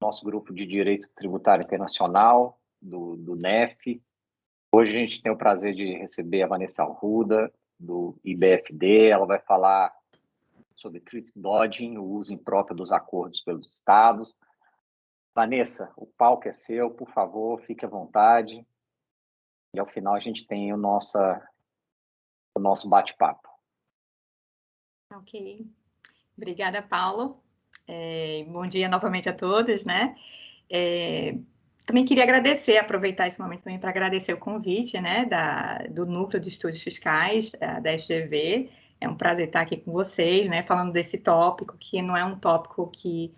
nosso grupo de Direito Tributário Internacional, do NEF. Hoje a gente tem o prazer de receber a Vanessa Arruda, do IBFD. Ela vai falar sobre thrift dodging, o uso impróprio dos acordos pelos estados. Vanessa, o palco é seu, por favor, fique à vontade. E ao final a gente tem o nosso bate-papo. Ok. Obrigada, Paulo. Bom dia novamente a todos, né? Também queria aproveitar esse momento também para agradecer o convite, né, do Núcleo de Estudos Fiscais, da FGV. É um prazer estar aqui com vocês, né, falando desse tópico, que não é um tópico que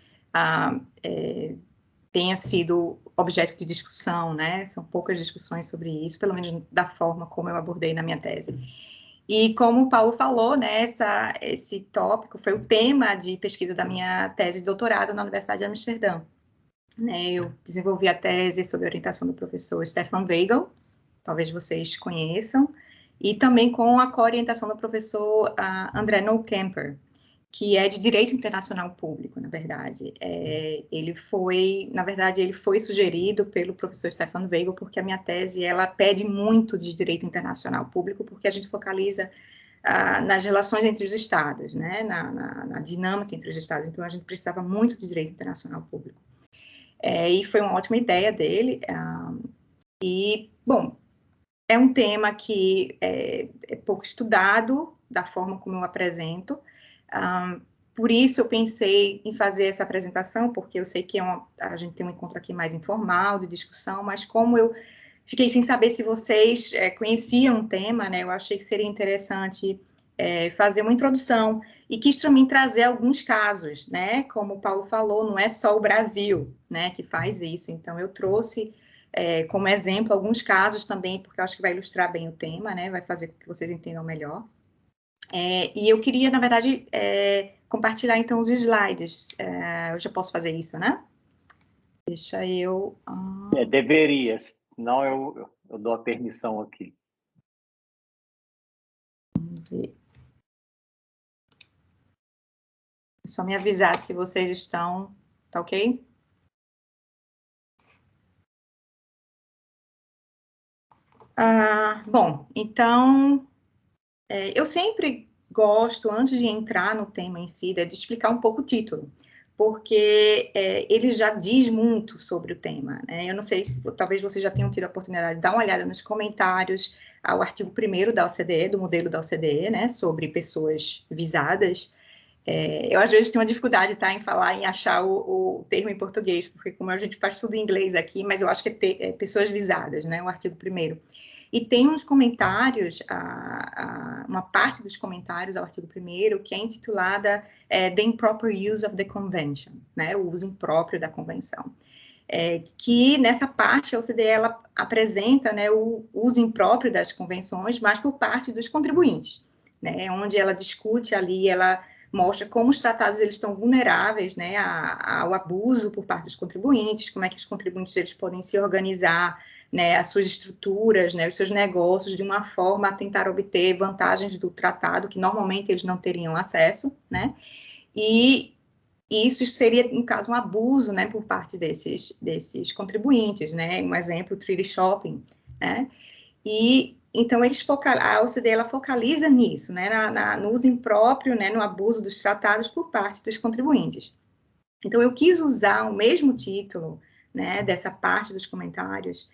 tenha sido objeto de discussão, né? São poucas discussões sobre isso, pelo menos da forma como eu abordei na minha tese. E como o Paulo falou, né, esse tópico foi o tema de pesquisa da minha tese de doutorado na Universidade de Amsterdã. Né, eu desenvolvi a tese sob orientação do professor Stefan Weigel, talvez vocês conheçam, e também com a co-orientação do professor André Nollkemper, que é de Direito Internacional Público, na verdade. Ele foi sugerido pelo professor Stefan Weigel, porque a minha tese, ela pede muito de Direito Internacional Público, porque a gente focaliza nas relações entre os Estados, né, na dinâmica entre os Estados, então a gente precisava muito de Direito Internacional Público. E foi uma ótima ideia dele, bom, é um tema que é pouco estudado, da forma como eu apresento, por isso eu pensei em fazer essa apresentação, porque eu sei que a gente tem um encontro aqui mais informal, de discussão, mas como eu fiquei sem saber se vocês conheciam o tema, né, eu achei que seria interessante fazer uma introdução, e quis também trazer alguns casos, né, como o Paulo falou, não é só o Brasil, né, que faz isso, então eu trouxe como exemplo alguns casos também, porque eu acho que vai ilustrar bem o tema, né, vai fazer com que vocês entendam melhor. E eu queria, na verdade, compartilhar então os slides, eu já posso fazer isso, né? Deixa eu... Deveria, senão eu dou a permissão aqui. Vamos ver. É só me avisar se vocês estão... Tá ok? Bom, então, eu sempre gosto, antes de entrar no tema em si, de explicar um pouco o título, porque ele já diz muito sobre o tema, né? Eu não sei se, talvez vocês já tenham tido a oportunidade de dar uma olhada nos comentários ao artigo 1º da OCDE, do modelo da OCDE, né, sobre pessoas visadas. Eu, às vezes, tenho uma dificuldade, tá, em achar o termo em português, porque como a gente faz tudo em inglês aqui, mas eu acho que é pessoas visadas, né, o artigo 1º. E tem uns comentários, uma parte dos comentários ao artigo 1º, que é intitulada The Improper Use of the Convention, né, o uso impróprio da convenção. Que nessa parte a OCDE ela apresenta, né, o uso impróprio das convenções, mas por parte dos contribuintes, né, onde ela discute ali, ela mostra como os tratados eles estão vulneráveis, né, ao abuso por parte dos contribuintes, como é que os contribuintes eles podem se organizar, né, as suas estruturas, né, os seus negócios de uma forma a tentar obter vantagens do tratado que normalmente eles não teriam acesso, né, e isso seria, no caso, um abuso, né, por parte desses contribuintes, né, um exemplo, treaty shopping, né, e então a OCDE ela focaliza nisso, né, no uso impróprio, né, no abuso dos tratados por parte dos contribuintes. Então eu quis usar o mesmo título, né, dessa parte dos comentários,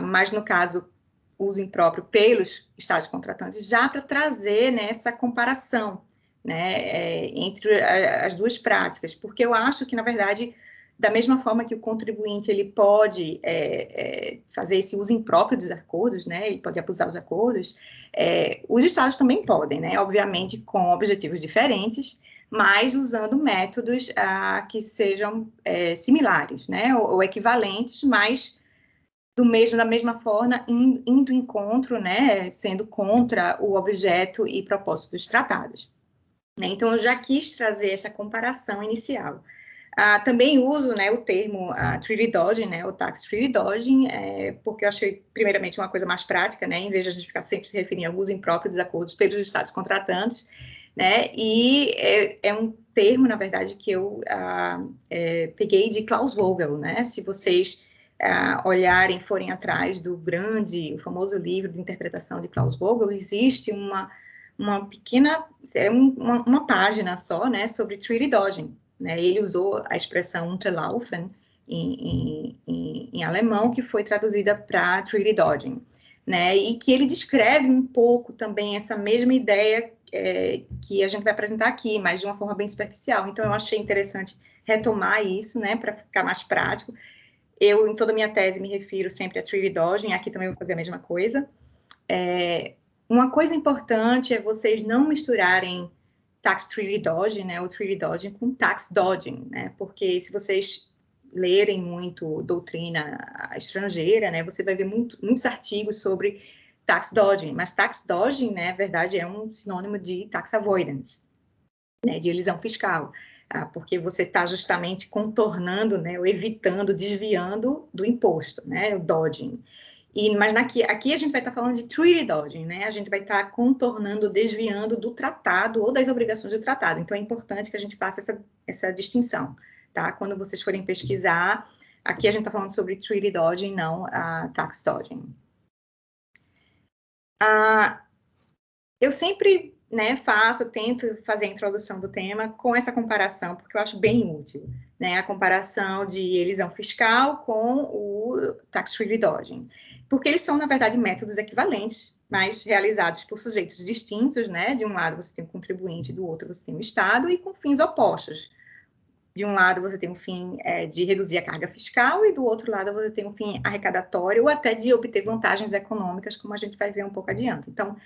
mas no caso uso impróprio pelos estados contratantes, já para trazer, né, essa comparação, né, entre as duas práticas, porque eu acho que, na verdade, da mesma forma que o contribuinte ele pode fazer esse uso impróprio dos acordos, né, ele pode abusar dos acordos, os estados também podem, né, obviamente com objetivos diferentes, mas usando métodos que sejam similares, né, ou equivalentes, mas da mesma forma, indo em encontro, né, sendo contra o objeto e propósito dos tratados. Né? Então, eu já quis trazer essa comparação inicial. Também uso, né, o termo treaty dodging, né, o tax treaty dodging, porque eu achei, primeiramente, uma coisa mais prática, né, em vez de a gente ficar sempre se referindo ao uso impróprio dos acordos pelos estados contratantes, né, e é um termo, na verdade, que eu peguei de Klaus Vogel, né? Se vocês olharem, forem atrás do o famoso livro de interpretação de Klaus Vogel, existe uma pequena, uma página só, né, sobre treaty dodging, né? Ele usou a expressão Unterlaufen em alemão, que foi traduzida para treaty dodging, né? E que ele descreve um pouco também essa mesma ideia que a gente vai apresentar aqui, mas de uma forma bem superficial. Então, eu achei interessante retomar isso, né, para ficar mais prático. Eu, em toda a minha tese, me refiro sempre a treaty dodging, aqui também vou fazer a mesma coisa. Uma coisa importante é vocês não misturarem tax treaty dodging, né, ou treaty dodging com tax dodging, né, porque se vocês lerem muito doutrina estrangeira, né, você vai ver muitos artigos sobre tax dodging, mas tax dodging, né, na verdade, é um sinônimo de tax avoidance, né, de elisão fiscal, porque você está justamente contornando, né, ou evitando, desviando do imposto, né, o dodging. Mas aqui a gente vai estar falando de treaty dodging, né? A gente vai estar contornando, desviando do tratado ou das obrigações do tratado. Então, é importante que a gente faça essa distinção, tá? Quando vocês forem pesquisar, aqui a gente está falando sobre treaty dodging, não tax dodging. Eu sempre, né, tento fazer a introdução do tema com essa comparação, porque eu acho bem útil, né? A comparação de elisão fiscal com o tax treaty dodging. Porque eles são, na verdade, métodos equivalentes, mas realizados por sujeitos distintos, né? De um lado você tem o contribuinte, do outro você tem o Estado, e com fins opostos. De um lado você tem o fim de reduzir a carga fiscal, e do outro lado você tem o fim arrecadatório, ou até de obter vantagens econômicas, como a gente vai ver um pouco adiante. Então,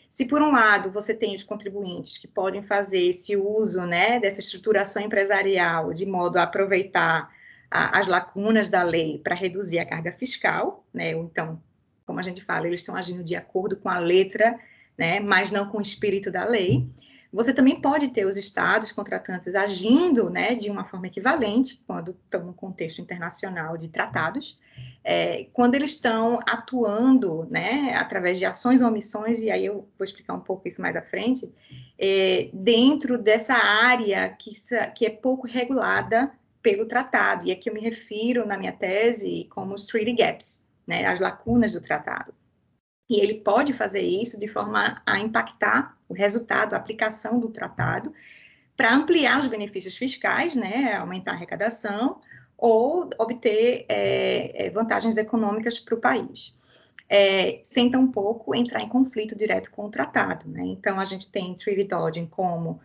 se por um lado você tem os contribuintes que podem fazer esse uso, né, dessa estruturação empresarial de modo a aproveitar as lacunas da lei para reduzir a carga fiscal, né, ou então, como a gente fala, eles estão agindo de acordo com a letra, né, mas não com o espírito da lei. Você também pode ter os estados contratantes agindo, né, de uma forma equivalente, quando estão no contexto internacional de tratados, quando eles estão atuando, né, através de ações ou omissões, e aí eu vou explicar um pouco isso mais à frente, dentro dessa área que é pouco regulada pelo tratado, e aqui eu me refiro na minha tese como os treaty gaps, né, as lacunas do tratado. E ele pode fazer isso de forma a impactar o resultado, a aplicação do tratado, para ampliar os benefícios fiscais, né, aumentar a arrecadação, ou obter vantagens econômicas para o país, sem tampouco entrar em conflito direto com o tratado, né? Então, a gente tem treaty dodging como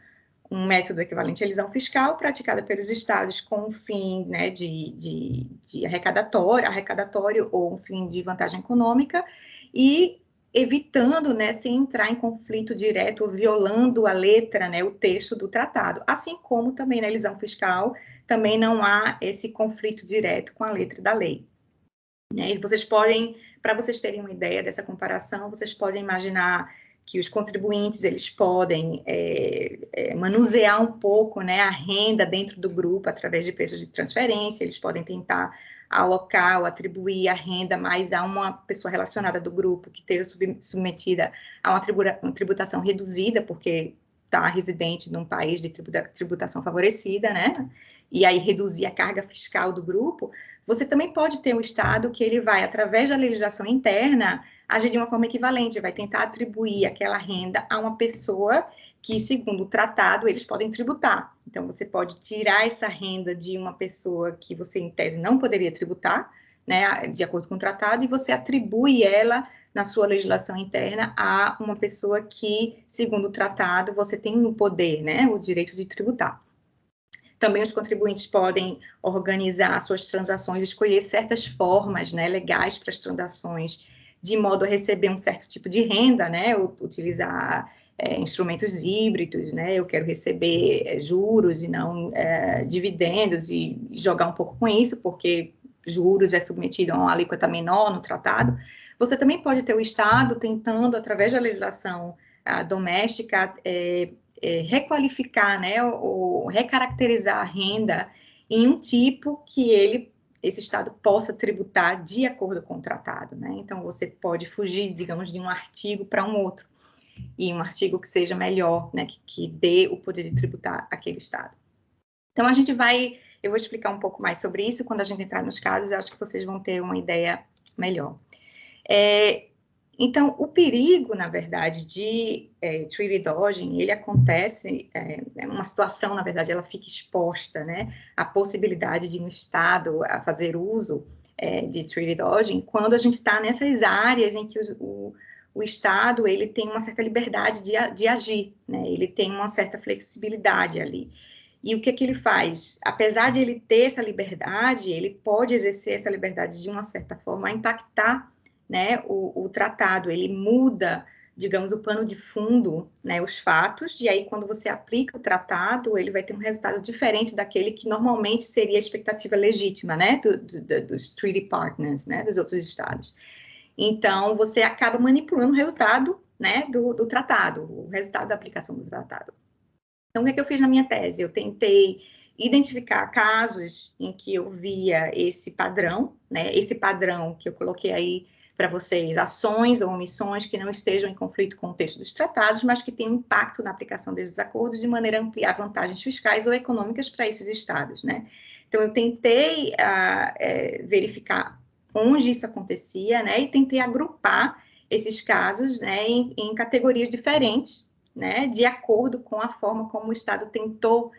um método equivalente à elisão fiscal praticada pelos estados com um fim, né, de arrecadatório ou um fim de vantagem econômica, e evitando, né, sem entrar em conflito direto ou violando a letra, né, o texto do tratado, assim como também na elisão fiscal também não há esse conflito direto com a letra da lei. E vocês podem, para vocês terem uma ideia dessa comparação, vocês podem imaginar que os contribuintes, eles podem manusear um pouco, né, a renda dentro do grupo através de preços de transferência, eles podem tentar alocar ou atribuir a renda mais a uma pessoa relacionada do grupo que esteja submetida a uma tributação reduzida, porque está residente num país de tributação favorecida, né, e aí reduzir a carga fiscal do grupo. Você também pode ter um Estado que ele vai, através da legislação interna, agir de uma forma equivalente, vai tentar atribuir aquela renda a uma pessoa que, segundo o tratado, eles podem tributar. Então, você pode tirar essa renda de uma pessoa que você, em tese, não poderia tributar, né, de acordo com o tratado, e você atribui ela, na sua legislação interna, a uma pessoa que, segundo o tratado, você tem o poder, né, o direito de tributar. Também os contribuintes podem organizar suas transações, escolher certas formas, né, legais para as transações, de modo a receber um certo tipo de renda, né, utilizar instrumentos híbridos, né, eu quero receber juros e não dividendos, e jogar um pouco com isso, porque juros é submetido a uma alíquota menor no tratado. Você também pode ter o Estado tentando, através da legislação doméstica, requalificar, né, ou recaracterizar a renda em um tipo que esse Estado possa tributar de acordo com o tratado, né? Então, você pode fugir, digamos, de um artigo para um outro. e um artigo que seja melhor, né, que dê o poder de tributar aquele Estado. Então, eu vou explicar um pouco mais sobre isso quando a gente entrar nos casos, eu acho que vocês vão ter uma ideia melhor. Então, o perigo, na verdade, de treaty dodging, ele acontece, uma situação, na verdade, ela fica exposta, né, à possibilidade de um Estado a fazer uso de treaty dodging quando a gente está nessas áreas em que o Estado, ele tem uma certa liberdade de agir, né, ele tem uma certa flexibilidade ali. E o que ele faz? Apesar de ele ter essa liberdade, ele pode exercer essa liberdade de uma certa forma a impactar, né, o tratado. Ele muda, digamos, o pano de fundo, né, os fatos, e aí quando você aplica o tratado, ele vai ter um resultado diferente daquele que normalmente seria a expectativa legítima, né, dos treaty partners, né, dos outros estados. Então, você acaba manipulando o resultado, né, do tratado, o resultado da aplicação do tratado. Então, o que eu fiz na minha tese? Eu tentei identificar casos em que eu via esse padrão, né? Esse padrão que eu coloquei aí para vocês, ações ou omissões que não estejam em conflito com o texto dos tratados, mas que tenham impacto na aplicação desses acordos de maneira a ampliar vantagens fiscais ou econômicas para esses estados, né? Então, eu tentei verificar onde isso acontecia, né? E tentei agrupar esses casos, né, em categorias diferentes, né, de acordo com a forma como o Estado tentou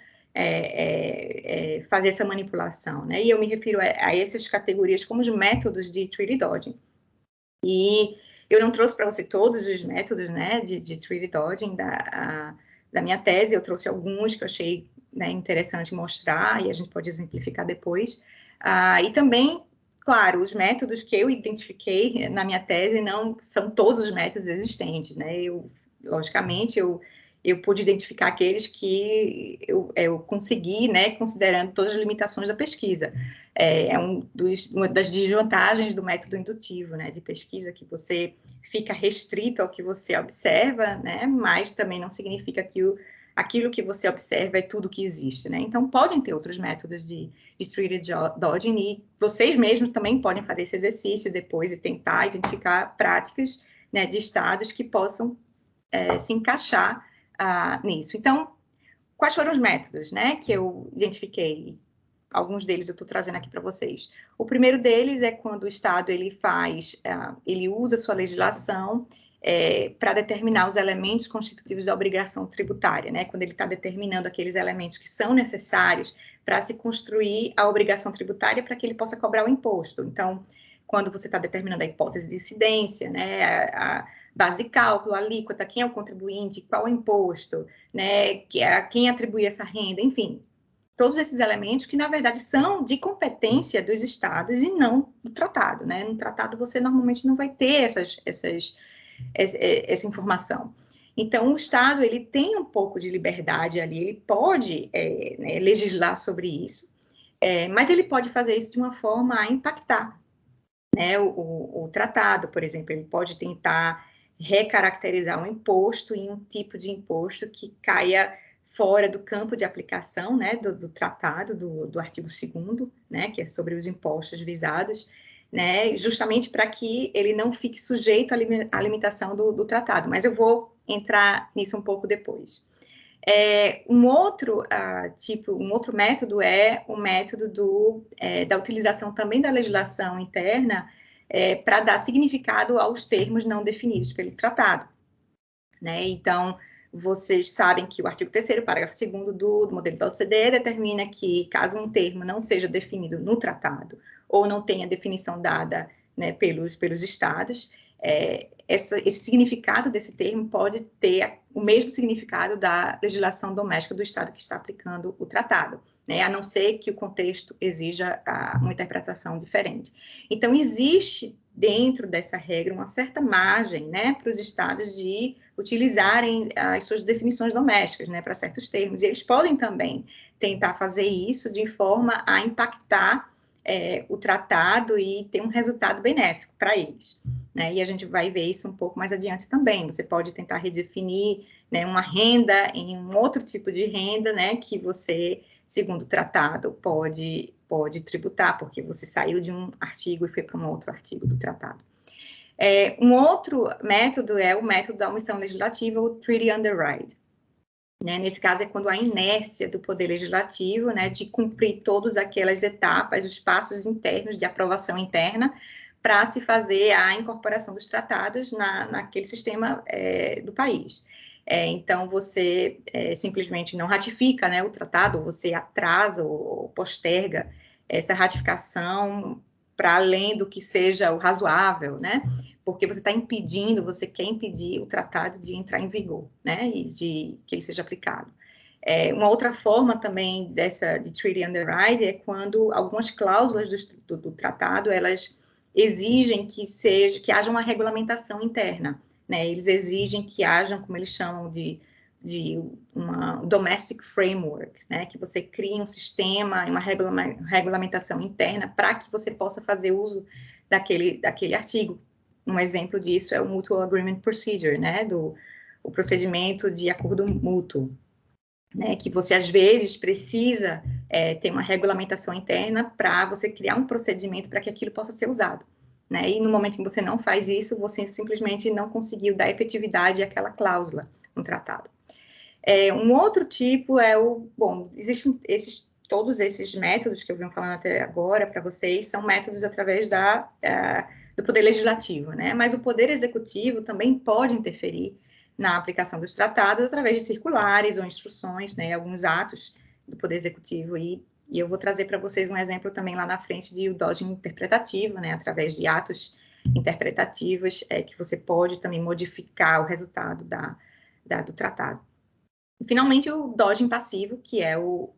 fazer essa manipulação, né, e eu me refiro a essas categorias como os métodos de treaty dodging. E eu não trouxe para você todos os métodos, né, de treaty dodging da minha tese, eu trouxe alguns que eu achei, né, interessante mostrar, e a gente pode exemplificar depois, e também, claro, os métodos que eu identifiquei na minha tese não são todos os métodos existentes, né, logicamente, eu pude identificar aqueles que eu consegui, né, considerando todas as limitações da pesquisa. Uma das desvantagens do método indutivo, né, de pesquisa, que você fica restrito ao que você observa, né, mas também não significa que aquilo que você observa é tudo que existe, né? Então, podem ter outros métodos de treaty dodging e vocês mesmos também podem fazer esse exercício depois e tentar identificar práticas, né, de estados que possam se encaixar nisso. Então, quais foram os métodos, né, que eu identifiquei? Alguns deles eu estou trazendo aqui para vocês. O primeiro deles é quando o Estado ele usa sua legislação para determinar os elementos constitutivos da obrigação tributária, né? Quando ele está determinando aqueles elementos que são necessários para se construir a obrigação tributária para que ele possa cobrar o imposto. Então, quando você está determinando a hipótese de incidência, né, a base de cálculo, a alíquota, quem é o contribuinte, qual é o imposto, né, quem atribui essa renda, enfim, todos esses elementos que, na verdade, são de competência dos estados e não do tratado, né? No tratado, você normalmente não vai ter essa informação. Então, o Estado, ele tem um pouco de liberdade ali, ele pode né, legislar sobre isso, mas ele pode fazer isso de uma forma a impactar, né, o tratado, por exemplo, ele pode tentar recaracterizar um imposto em um tipo de imposto que caia fora do campo de aplicação, né, do tratado, do artigo 2º, né, que é sobre os impostos visados, né, justamente para que ele não fique sujeito à limitação do tratado, mas eu vou entrar nisso um pouco depois. Um outro método é o método da utilização também da legislação interna para dar significado aos termos não definidos pelo tratado, né? Então, vocês sabem que o artigo 3º, parágrafo 2º do modelo da OCDE determina que, caso um termo não seja definido no tratado ou não tenha definição dada, né, pelos estados, esse significado desse termo pode ter o mesmo significado da legislação doméstica do Estado que está aplicando o tratado, né, a não ser que o contexto exija uma interpretação diferente. Então, existe dentro dessa regra uma certa margem, né, para os Estados de utilizarem as suas definições domésticas, né, para certos termos, e eles podem também tentar fazer isso de forma a impactar o tratado e ter um resultado benéfico para eles, né? E a gente vai ver isso um pouco mais adiante também. Você pode tentar redefinir, né, uma renda em um outro tipo de renda, né, que você, segundo o tratado, pode tributar, porque você saiu de um artigo e foi para um outro artigo do tratado. Um outro método é o método da omissão legislativa, o treaty underride. Né? Nesse caso, é quando a inércia do Poder Legislativo, né, de cumprir todas aquelas etapas, os passos internos de aprovação interna, para se fazer a incorporação dos tratados naquele sistema do país. Então, você simplesmente não ratifica, né, o tratado, você atrasa ou posterga essa ratificação para além do que seja o razoável, né? Porque você está impedindo, você quer impedir o tratado de entrar em vigor, né, e de que ele seja aplicado. Uma outra forma também de treaty underride é quando algumas cláusulas do tratado, elas exigem que haja uma regulamentação interna, né, eles exigem que haja, como eles chamam de uma domestic framework, né, que você crie um sistema, uma regulamentação interna para que você possa fazer uso daquele artigo. Um exemplo disso é o Mutual Agreement Procedure, né, o procedimento de acordo mútuo, né, que você às vezes precisa ter uma regulamentação interna para você criar um procedimento para que aquilo possa ser usado, né, e no momento em que você não faz isso, você simplesmente não conseguiu dar efetividade àquela cláusula no tratado. Um outro tipo existem todos esses métodos que eu venho falando até agora para vocês, são métodos através do Poder Legislativo, né? Mas o Poder Executivo também pode interferir na aplicação dos tratados através de circulares ou instruções, né? Alguns atos do Poder Executivo, e eu vou trazer para vocês um exemplo também lá na frente de o dodging interpretativo, né? Através de atos interpretativos, que você pode também modificar o resultado do tratado. E, finalmente, o dodging passivo, que é o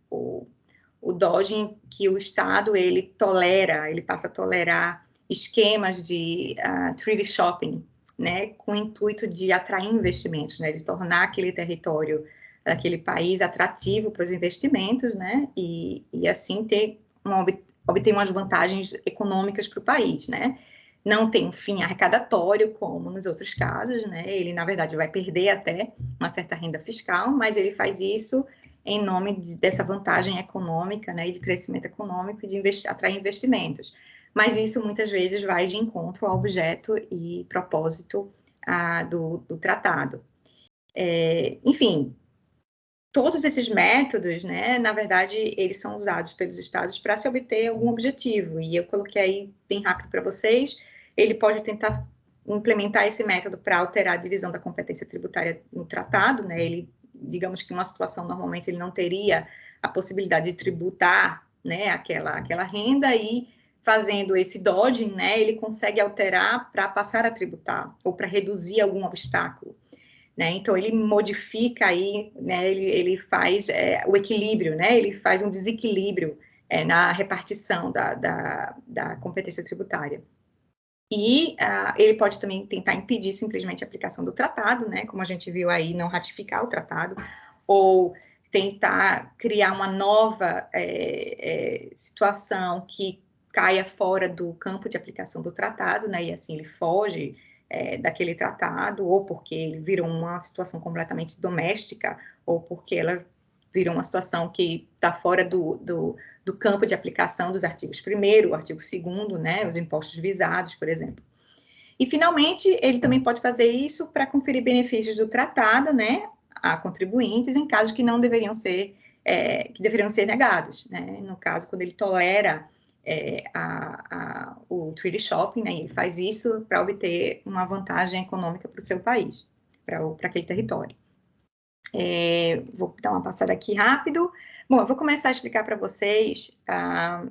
dodging que o Estado, ele passa a tolerar esquemas de treaty shopping, né, com o intuito de atrair investimentos, né, de tornar aquele território, aquele país atrativo para os investimentos, né, e assim obter umas vantagens econômicas para o país, né. Não tem um fim arrecadatório, como nos outros casos, né, ele, na verdade, vai perder até uma certa renda fiscal, mas ele faz isso em nome dessa vantagem econômica, né, e de crescimento econômico e de atrair investimentos. Mas isso, muitas vezes, vai de encontro ao objeto e propósito do tratado. Enfim, todos esses métodos, né, na verdade, eles são usados pelos estados para se obter algum objetivo, e eu coloquei aí bem rápido para vocês. Ele pode tentar implementar esse método para alterar a divisão da competência tributária no tratado, né, digamos que em uma situação, normalmente, ele não teria a possibilidade de tributar, né, aquela renda, e fazendo esse dodging, né, ele consegue alterar para passar a tributar, ou para reduzir algum obstáculo, né, então ele modifica aí, né, ele faz o equilíbrio, né, ele faz um desequilíbrio na repartição da competência tributária. E ele pode também tentar impedir simplesmente a aplicação do tratado, né, como a gente viu aí, não ratificar o tratado, ou tentar criar uma nova situação que caia fora do campo de aplicação do tratado, né, e assim ele foge daquele tratado, ou porque ele virou uma situação completamente doméstica, ou porque ela virou uma situação que está fora do campo de aplicação dos artigos 1º, o artigo 2º, né, os impostos visados, por exemplo. E, finalmente, ele também pode fazer isso para conferir benefícios do tratado, né, a contribuintes, em casos que não deveriam ser, que deveriam ser negados, né, no caso, quando ele tolera o treaty shopping, né, ele faz isso para obter uma vantagem econômica para o seu país, para aquele território. Vou dar uma passada aqui rápido. Bom, eu vou começar a explicar para vocês, dar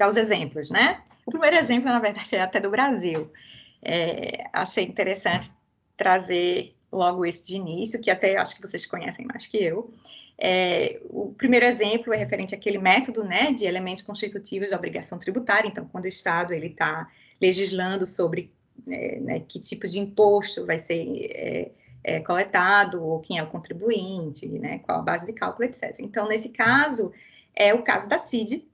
os exemplos, né? O primeiro exemplo, na verdade, é até do Brasil. Achei interessante trazer logo esse de início, que até acho que vocês conhecem mais que eu. O primeiro exemplo é referente àquele método, né, de elementos constitutivos da obrigação tributária. Então, quando o Estado está legislando sobre né, que tipo de imposto vai ser coletado, ou quem é o contribuinte, né, qual a base de cálculo, etc. Então, nesse caso, é o caso da CID,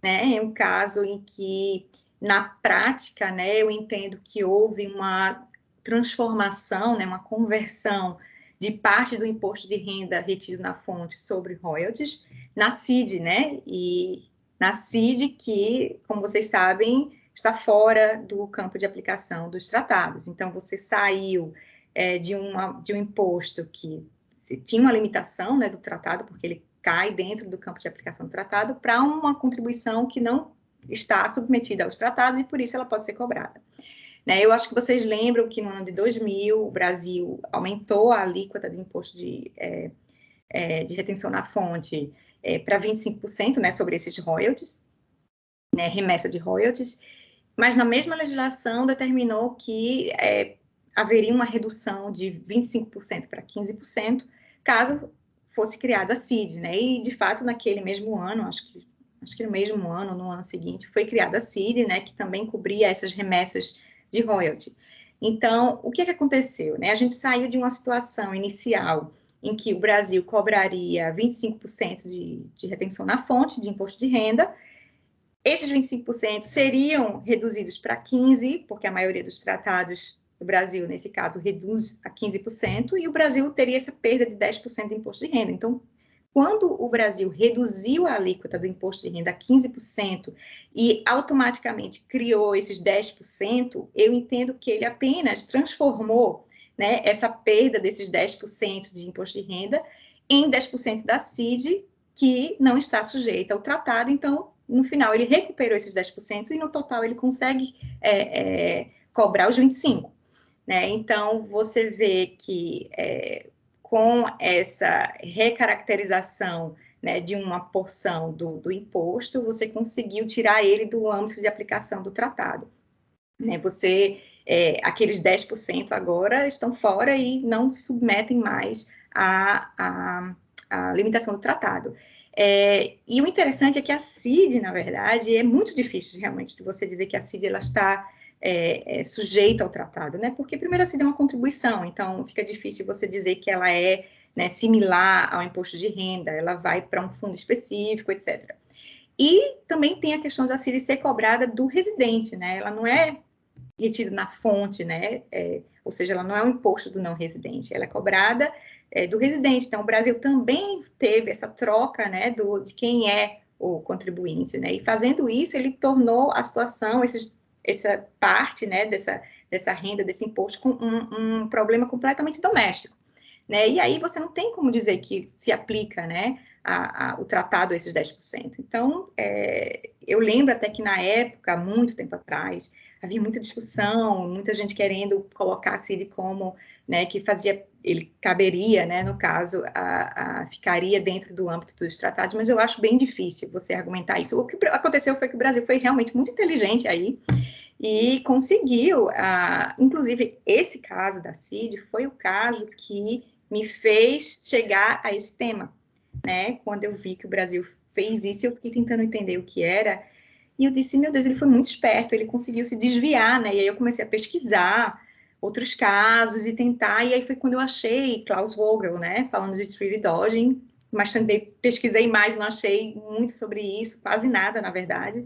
né, é um caso em que, na prática, né, eu entendo que houve uma transformação, né, uma conversão de parte do imposto de renda retido na fonte sobre royalties na CID, né, e na CID que, como vocês sabem, está fora do campo de aplicação dos tratados. Então, você saiu de um imposto que tinha uma limitação, né, do tratado, porque ele cai dentro do campo de aplicação do tratado, para uma contribuição que não está submetida aos tratados e, por isso, ela pode ser cobrada. Né, eu acho que vocês lembram que no ano de 2000, o Brasil aumentou a alíquota de imposto de retenção na fonte para 25%, né, sobre esses royalties, né, remessa de royalties, mas na mesma legislação determinou que haveria uma redução de 25% para 15%, caso fosse criada a CID, né? E, de fato, naquele mesmo ano, acho que no mesmo ano, no ano seguinte, foi criada a CID, né? Que também cobria essas remessas de royalty. Então, o que aconteceu, né? A gente saiu de uma situação inicial em que o Brasil cobraria 25% de retenção na fonte de imposto de renda. Esses 25% seriam reduzidos para 15%, porque a maioria dos tratados do Brasil, nesse caso, reduz a 15%, e o Brasil teria essa perda de 10% de imposto de renda. Então, quando o Brasil reduziu a alíquota do imposto de renda a 15% e automaticamente criou esses 10%, eu entendo que ele apenas transformou, né, essa perda desses 10% de imposto de renda em 10% da CID, que não está sujeita ao tratado. Então, no final, ele recuperou esses 10% e, no total, ele consegue cobrar os 25%. Né? Então, você vê que com essa recaracterização, né, de uma porção do imposto, você conseguiu tirar ele do âmbito de aplicação do tratado. Né? Aqueles 10% agora estão fora e não se submetem mais à limitação do tratado. E o interessante é que a CID, na verdade, é muito difícil realmente de você dizer que a CID ela está sujeita ao tratado, né? Porque primeiro a CID é uma contribuição, então fica difícil você dizer que ela é, né, similar ao imposto de renda, ela vai para um fundo específico, etc. E também tem a questão da CID ser cobrada do residente, né? Ela não é retida na fonte, né? Ou seja, ela não é um imposto do não residente, ela é cobrada do residente. Então, o Brasil também teve essa troca, né, de quem é o contribuinte, né? E fazendo isso, ele tornou a situação, essa parte, né, dessa renda, desse imposto, com um problema completamente doméstico. Né? E aí você não tem como dizer que se aplica, né, o tratado a esses 10%. Então, eu lembro até que na época, muito tempo atrás, havia muita discussão, muita gente querendo colocar a CID como, né, que ele caberia, né, no caso, ficaria dentro do âmbito dos tratados, mas eu acho bem difícil você argumentar isso. O que aconteceu foi que o Brasil foi realmente muito inteligente aí, e conseguiu, inclusive, esse caso da CID foi o caso que me fez chegar a esse tema, né? Quando eu vi que o Brasil fez isso, eu fiquei tentando entender o que era, e eu disse, meu Deus, ele foi muito esperto, ele conseguiu se desviar, né? E aí eu comecei a pesquisar outros casos e tentar, e aí foi quando eu achei Klaus Vogel, né? Falando de Treaty Dodging, mas também pesquisei mais, não achei muito sobre isso, quase nada, na verdade.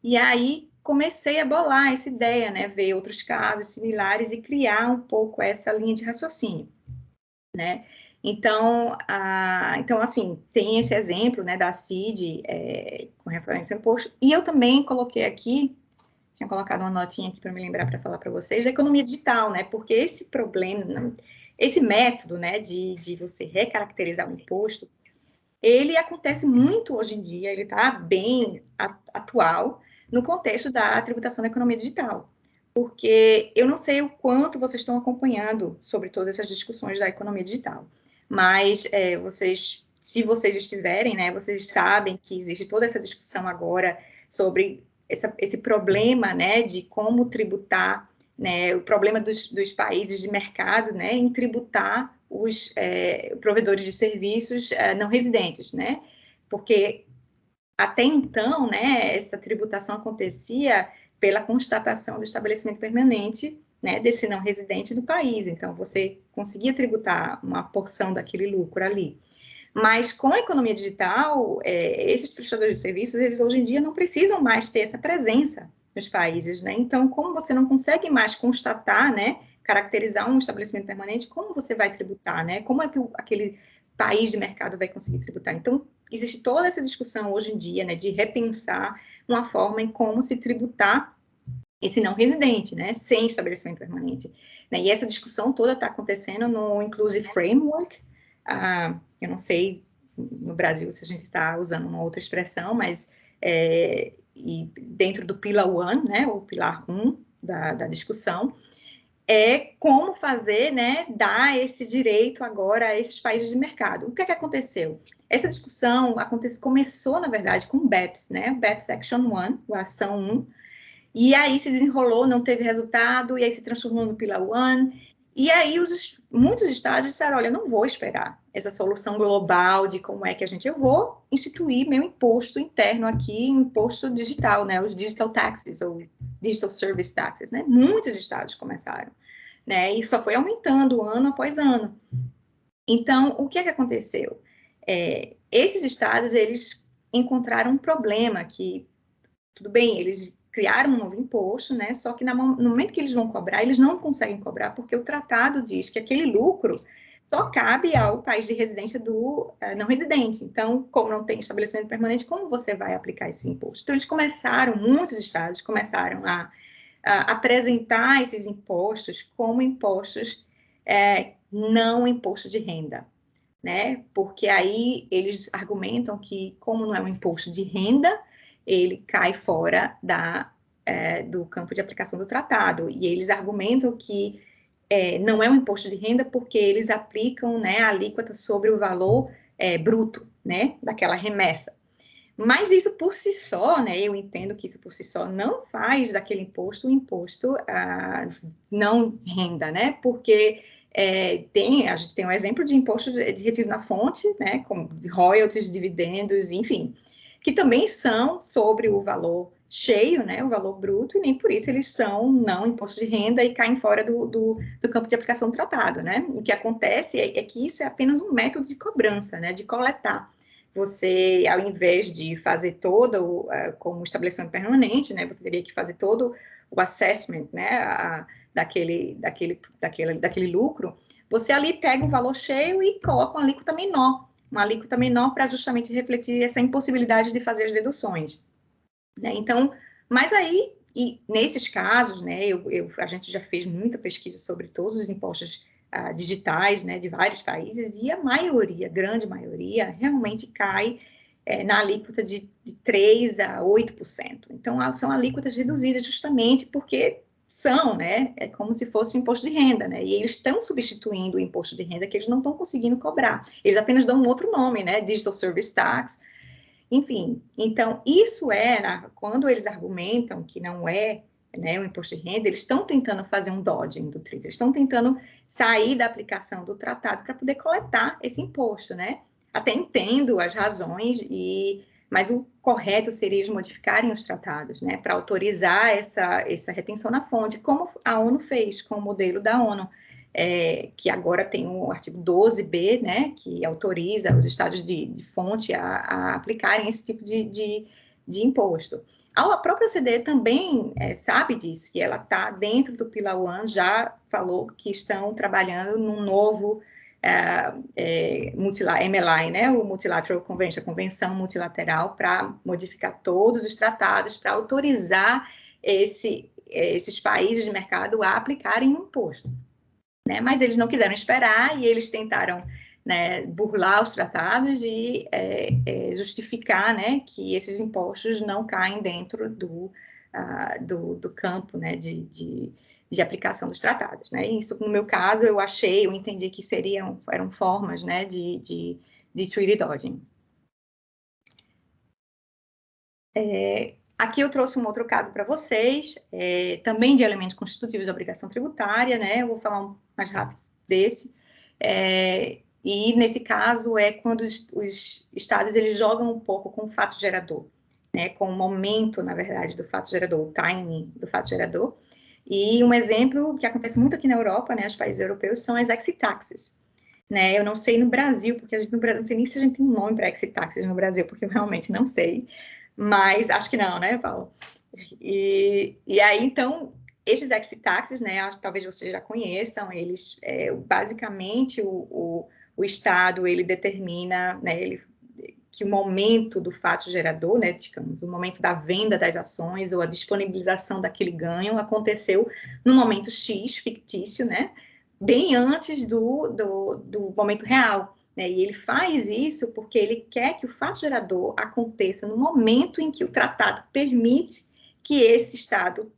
E aí comecei a bolar essa ideia, né? Ver outros casos similares e criar um pouco essa linha de raciocínio, né? Então, assim, tem esse exemplo, né, da CID com referência ao imposto, e eu também coloquei aqui, tinha colocado uma notinha aqui para me lembrar para falar para vocês, da economia digital, né, porque esse problema, esse método, né, de você recaracterizar o imposto, ele acontece muito hoje em dia, ele está bem atual no contexto da tributação da economia digital. Porque eu não sei o quanto vocês estão acompanhando sobre todas essas discussões da economia digital, mas se vocês estiverem, né, vocês sabem que existe toda essa discussão agora sobre esse problema, né, de como tributar, né, o problema dos países de mercado, né, em tributar os provedores de serviços não residentes, né, porque até então, né, essa tributação acontecia pela constatação do estabelecimento permanente, né, desse não residente do país. Então, você conseguia tributar uma porção daquele lucro ali. Mas com a economia digital, esses prestadores de serviços, eles hoje em dia não precisam mais ter essa presença nos países, né? Então, como você não consegue mais constatar, né, caracterizar um estabelecimento permanente, como você vai tributar, né? Como é que aquele país de mercado vai conseguir tributar? Então, existe toda essa discussão hoje em dia, né, de repensar uma forma em como se tributar esse não residente, né, sem estabelecimento permanente. Né, e essa discussão toda está acontecendo no Inclusive Framework. Eu não sei no Brasil se a gente está usando uma outra expressão, mas e dentro do Pilar 1, né, o Pilar 1 da discussão, é como fazer, né, dar esse direito agora a esses países de mercado. O que é que aconteceu? Essa discussão começou, na verdade, com o BEPS, né, o BEPS Action 1, a Ação 1, e aí se desenrolou, não teve resultado, e aí se transformou no Pilar 1, e aí muitos estados disseram, olha, eu não vou esperar essa solução global de como é que eu vou instituir meu imposto interno aqui, imposto digital, né, os digital taxes, ou digital service taxes, né, muitos estados começaram, né, e só foi aumentando ano após ano. Então, o que é que aconteceu? Esses estados, eles encontraram um problema que, tudo bem, eles criaram um novo imposto, né? Só que no momento que eles vão cobrar, eles não conseguem cobrar, porque o tratado diz que aquele lucro só cabe ao país de residência do não residente. Então, como não tem estabelecimento permanente, como você vai aplicar esse imposto? Então, muitos estados começaram a apresentar esses impostos como impostos não imposto de renda, né? Porque aí eles argumentam que, como não é um imposto de renda, ele cai fora do campo de aplicação do tratado. E eles argumentam que não é um imposto de renda porque eles aplicam, né, a alíquota sobre o valor bruto, né, daquela remessa. Mas isso por si só, né, eu entendo que isso por si só não faz daquele imposto um imposto não renda, né, porque a gente tem um exemplo de imposto de retiro na fonte, né, como royalties, dividendos, enfim, que também são sobre o valor cheio, né, o valor bruto, e nem por isso eles são não imposto de renda e caem fora do campo de aplicação do tratado, né. O que acontece é que isso é apenas um método de cobrança, né, de coletar. Você, ao invés de fazer todo, como estabelecimento permanente, né, você teria que fazer todo o assessment, né, daquele lucro, você ali pega o valor cheio e coloca uma alíquota menor para justamente refletir essa impossibilidade de fazer as deduções. Né? Então, mas aí, e nesses casos, né, a gente já fez muita pesquisa sobre todos os impostos digitais, né, de vários países, e a grande maioria, realmente cai na alíquota de 3% a 8%. Então, são alíquotas reduzidas justamente porque são, né, é como se fosse imposto de renda, né, e eles estão substituindo o imposto de renda que eles não estão conseguindo cobrar. Eles apenas dão um outro nome, né, Digital Service Tax. Enfim, então, quando eles argumentam que não é, né, o imposto de renda, eles estão tentando fazer um dodging do trigger, estão tentando sair da aplicação do tratado para poder coletar esse imposto, né? Até entendo as razões, mas o correto seria eles modificarem os tratados, né, para autorizar essa retenção na fonte, como a ONU fez com o modelo da ONU. Que agora tem o artigo 12b, né, que autoriza os estados de fonte a aplicarem esse tipo de imposto. A própria OCDE também sabe disso, que ela está dentro do Pilar 1, já falou que estão trabalhando num novo MLI, né, o Multilateral Convention, a Convenção Multilateral, para modificar todos os tratados, para autorizar esses países de mercado a aplicarem um imposto. Né, mas eles não quiseram esperar e eles tentaram, né, burlar os tratados e justificar, né, que esses impostos não caem dentro do campo, né, de aplicação dos tratados. Né? E isso, no meu caso, eu entendi que eram formas, né, de treaty dodging. Aqui eu trouxe um outro caso para vocês, também de elementos constitutivos de obrigação tributária, né? Eu vou falar mais rápido desse. E nesse caso é quando os estados eles jogam um pouco com o fato gerador, né? Com o momento, na verdade, do fato gerador, o timing do fato gerador. E um exemplo que acontece muito aqui na Europa, né? Os países europeus são as exit taxes. Né, eu não sei no Brasil, porque no Brasil, não sei nem se a gente tem um nome para exit taxes no Brasil, porque eu realmente não sei. Mas acho que não, né, Paulo? E aí, então, esses exit taxes, né, talvez vocês já conheçam, eles, basicamente, o Estado, ele determina, né, que o momento do fato gerador, né, digamos, o momento da venda das ações ou a disponibilização daquele ganho aconteceu no momento X, fictício, né, bem antes do momento real. Né, e ele faz isso porque ele quer que o fato gerador aconteça no momento em que o tratado permite que esse Estado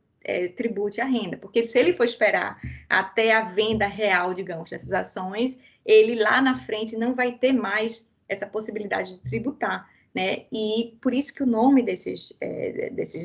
tribute a renda. Porque se ele for esperar até a venda real, digamos, dessas ações, ele lá na frente não vai ter mais essa possibilidade de tributar. Né? E por isso que o nome desses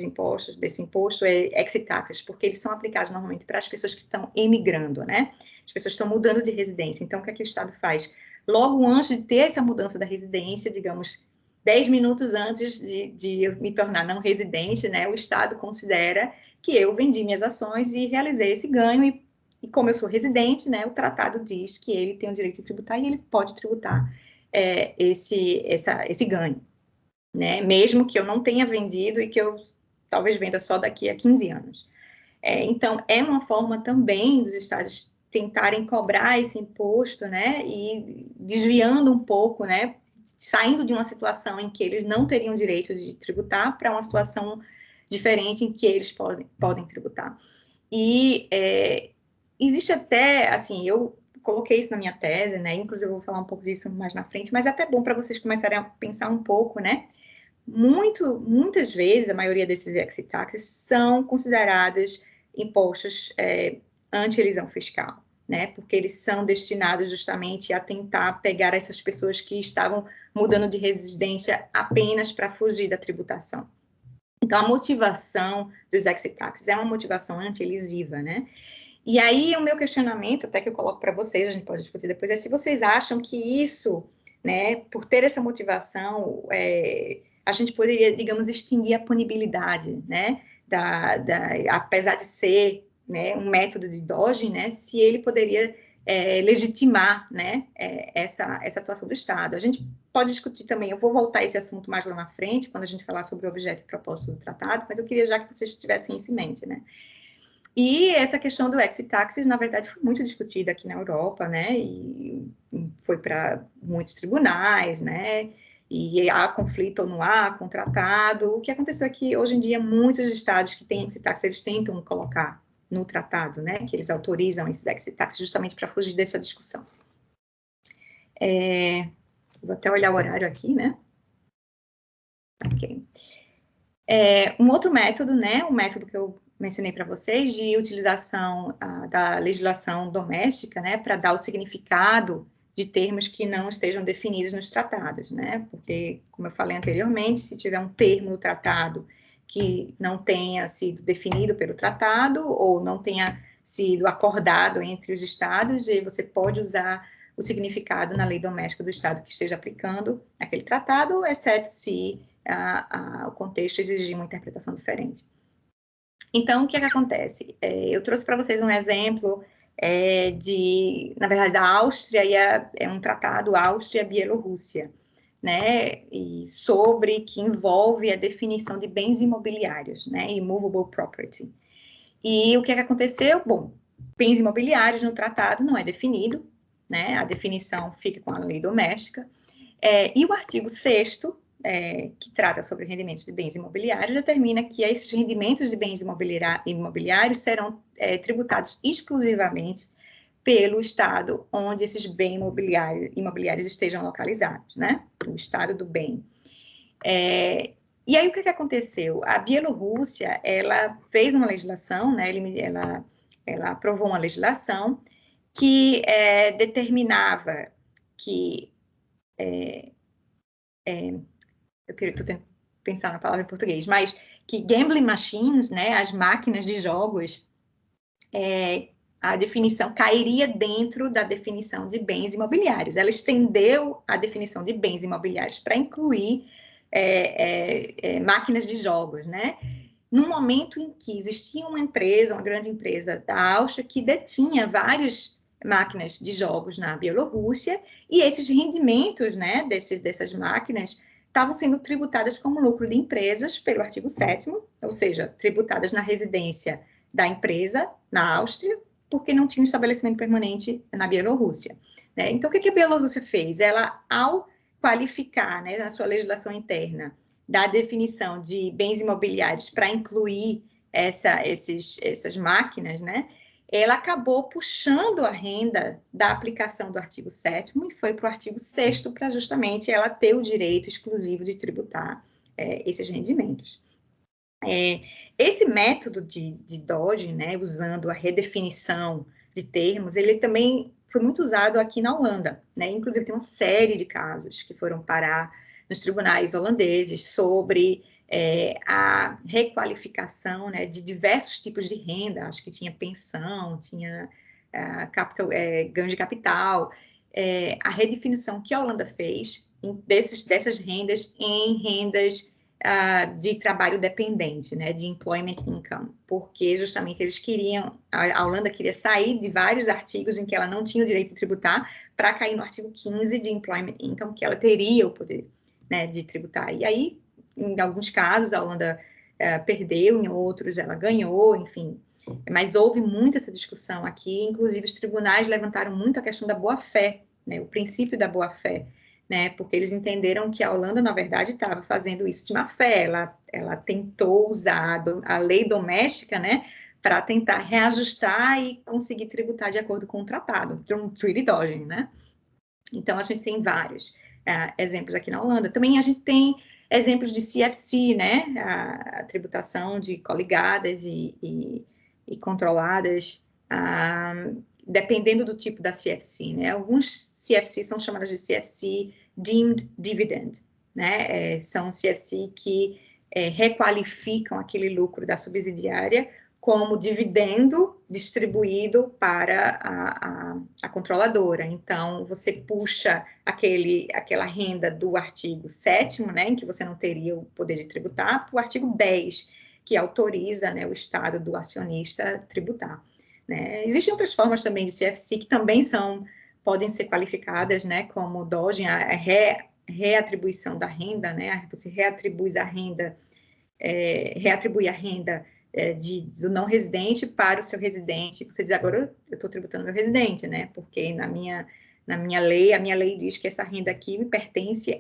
impostos, desse imposto é exit taxes, porque eles são aplicados normalmente para as pessoas que estão emigrando, né? As pessoas estão mudando de residência. Então, o que é que o Estado faz? Logo antes de ter essa mudança da residência, digamos, 10 minutos antes de eu me tornar não residente, né, o Estado considera que eu vendi minhas ações e realizei esse ganho, e como eu sou residente, né, o tratado diz que ele tem o direito de tributar e ele pode tributar esse ganho, né, mesmo que eu não tenha vendido e que eu talvez venda só daqui a 15 anos. Então, é uma forma também dos Estados tentarem cobrar esse imposto, né, e desviando um pouco, né, saindo de uma situação em que eles não teriam direito de tributar para uma situação diferente em que eles podem tributar. E existe até, assim, eu coloquei isso na minha tese, né, inclusive eu vou falar um pouco disso mais na frente, mas é até bom para vocês começarem a pensar um pouco, né, muitas vezes, a maioria desses exit taxes são considerados impostos anti-elisão fiscal, né? Porque eles são destinados justamente a tentar pegar essas pessoas que estavam mudando de residência apenas para fugir da tributação. Então, a motivação dos exit taxes é uma motivação anti-elisiva, né? E aí, o meu questionamento, até que eu coloco para vocês, a gente pode discutir depois, é se vocês acham que isso, né, por ter essa motivação, a gente poderia, digamos, extinguir a punibilidade, né, apesar de ser, né, um método de dodging, né, se ele poderia legitimar, né, essa atuação do Estado. A gente pode discutir também, eu vou voltar a esse assunto mais lá na frente, quando a gente falar sobre o objeto e propósito do tratado, mas eu queria já que vocês tivessem isso em mente, né. E essa questão do exit taxes, na verdade, foi muito discutida aqui na Europa, né, e foi para muitos tribunais, né, e há conflito ou não há com o tratado. O que aconteceu é que, hoje em dia, muitos estados que têm exit taxes, eles tentam colocar no tratado, né, que eles autorizam esses exit taxes justamente para fugir dessa discussão. Vou até olhar o horário aqui, né. Ok. Um outro método, né, um método que eu mencionei para vocês, de utilização da legislação doméstica, né, para dar o significado de termos que não estejam definidos nos tratados, né, porque, como eu falei anteriormente, se tiver um termo no tratado que não tenha sido definido pelo tratado, ou não tenha sido acordado entre os estados, e você pode usar o significado na lei doméstica do estado que esteja aplicando aquele tratado, exceto se o contexto exigir uma interpretação diferente. Então, o que é que acontece? Eu trouxe para vocês um exemplo na verdade, da Áustria, e é um tratado Áustria-Bielorrússia, né, e que envolve a definição de bens imobiliários, né, immovable property. E o que é que aconteceu? Bom, bens imobiliários no tratado não é definido, né, a definição fica com a lei doméstica, e o artigo 6º, que trata sobre rendimentos de bens imobiliários, determina que esses rendimentos de bens imobiliários serão tributados exclusivamente pelo estado onde esses bens imobiliários estejam localizados, né? O estado do bem. E aí, o que aconteceu? A Bielorrússia, ela fez uma legislação, né? Ela aprovou uma legislação que determinava que eu estou pensando na palavra em português, mas que gambling machines, né, as máquinas de jogos, a definição cairia dentro da definição de bens imobiliários. Ela estendeu a definição de bens imobiliários para incluir máquinas de jogos, né? No momento em que existia uma grande empresa da Áustria, que detinha várias máquinas de jogos na Bielorrússia, e esses rendimentos, né, dessas máquinas estavam sendo tributadas como lucro de empresas pelo artigo 7º, ou seja, tributadas na residência da empresa, na Áustria, porque não tinha um estabelecimento permanente na Bielorrússia. Né? Então, o que a Bielorrússia fez? Ela, ao qualificar, né, na sua legislação interna, da definição de bens imobiliários para incluir essas máquinas, né, ela acabou puxando a renda da aplicação do artigo 7º e foi para o artigo 6º para justamente ela ter o direito exclusivo de tributar esses rendimentos. Esse método de Dodge, né, usando a redefinição de termos, ele também foi muito usado aqui na Holanda, né? Inclusive tem uma série de casos que foram parar nos tribunais holandeses sobre a requalificação, né, de diversos tipos de renda. Acho que tinha pensão, tinha ganho de capital, a redefinição que a Holanda fez dessas rendas em rendas de trabalho dependente, né, de employment income, porque justamente eles queriam, a Holanda queria sair de vários artigos em que ela não tinha o direito de tributar para cair no artigo 15 de employment income, que ela teria o poder, né, de tributar. E aí, em alguns casos, a Holanda perdeu, em outros ela ganhou, enfim. Mas houve muito essa discussão aqui, inclusive os tribunais levantaram muito a questão da boa-fé, né, o princípio da boa-fé, né, porque eles entenderam que a Holanda, na verdade, estava fazendo isso de má fé, ela tentou usar a lei doméstica, né, para tentar reajustar e conseguir tributar de acordo com o tratado, de um treaty dodging, né. Então, a gente tem vários exemplos aqui na Holanda. Também a gente tem exemplos de CFC, né, a tributação de coligadas e controladas, dependendo do tipo da CFC, né? Alguns CFC são chamados de CFC Deemed Dividend, né? São CFC que requalificam aquele lucro da subsidiária como dividendo distribuído para a controladora. Então, você puxa aquela renda do artigo 7º, né, em que você não teria o poder de tributar, para o artigo 10, que autoriza, né, o Estado do acionista tributar. Né? Existem outras formas também de CFC que também podem ser qualificadas, né, como Dodging, a reatribuição da renda, né? Você reatribui a renda do não residente para o seu residente. Você diz, agora eu estou tributando meu residente, né? Porque na minha lei, a minha lei diz que essa renda aqui me pertence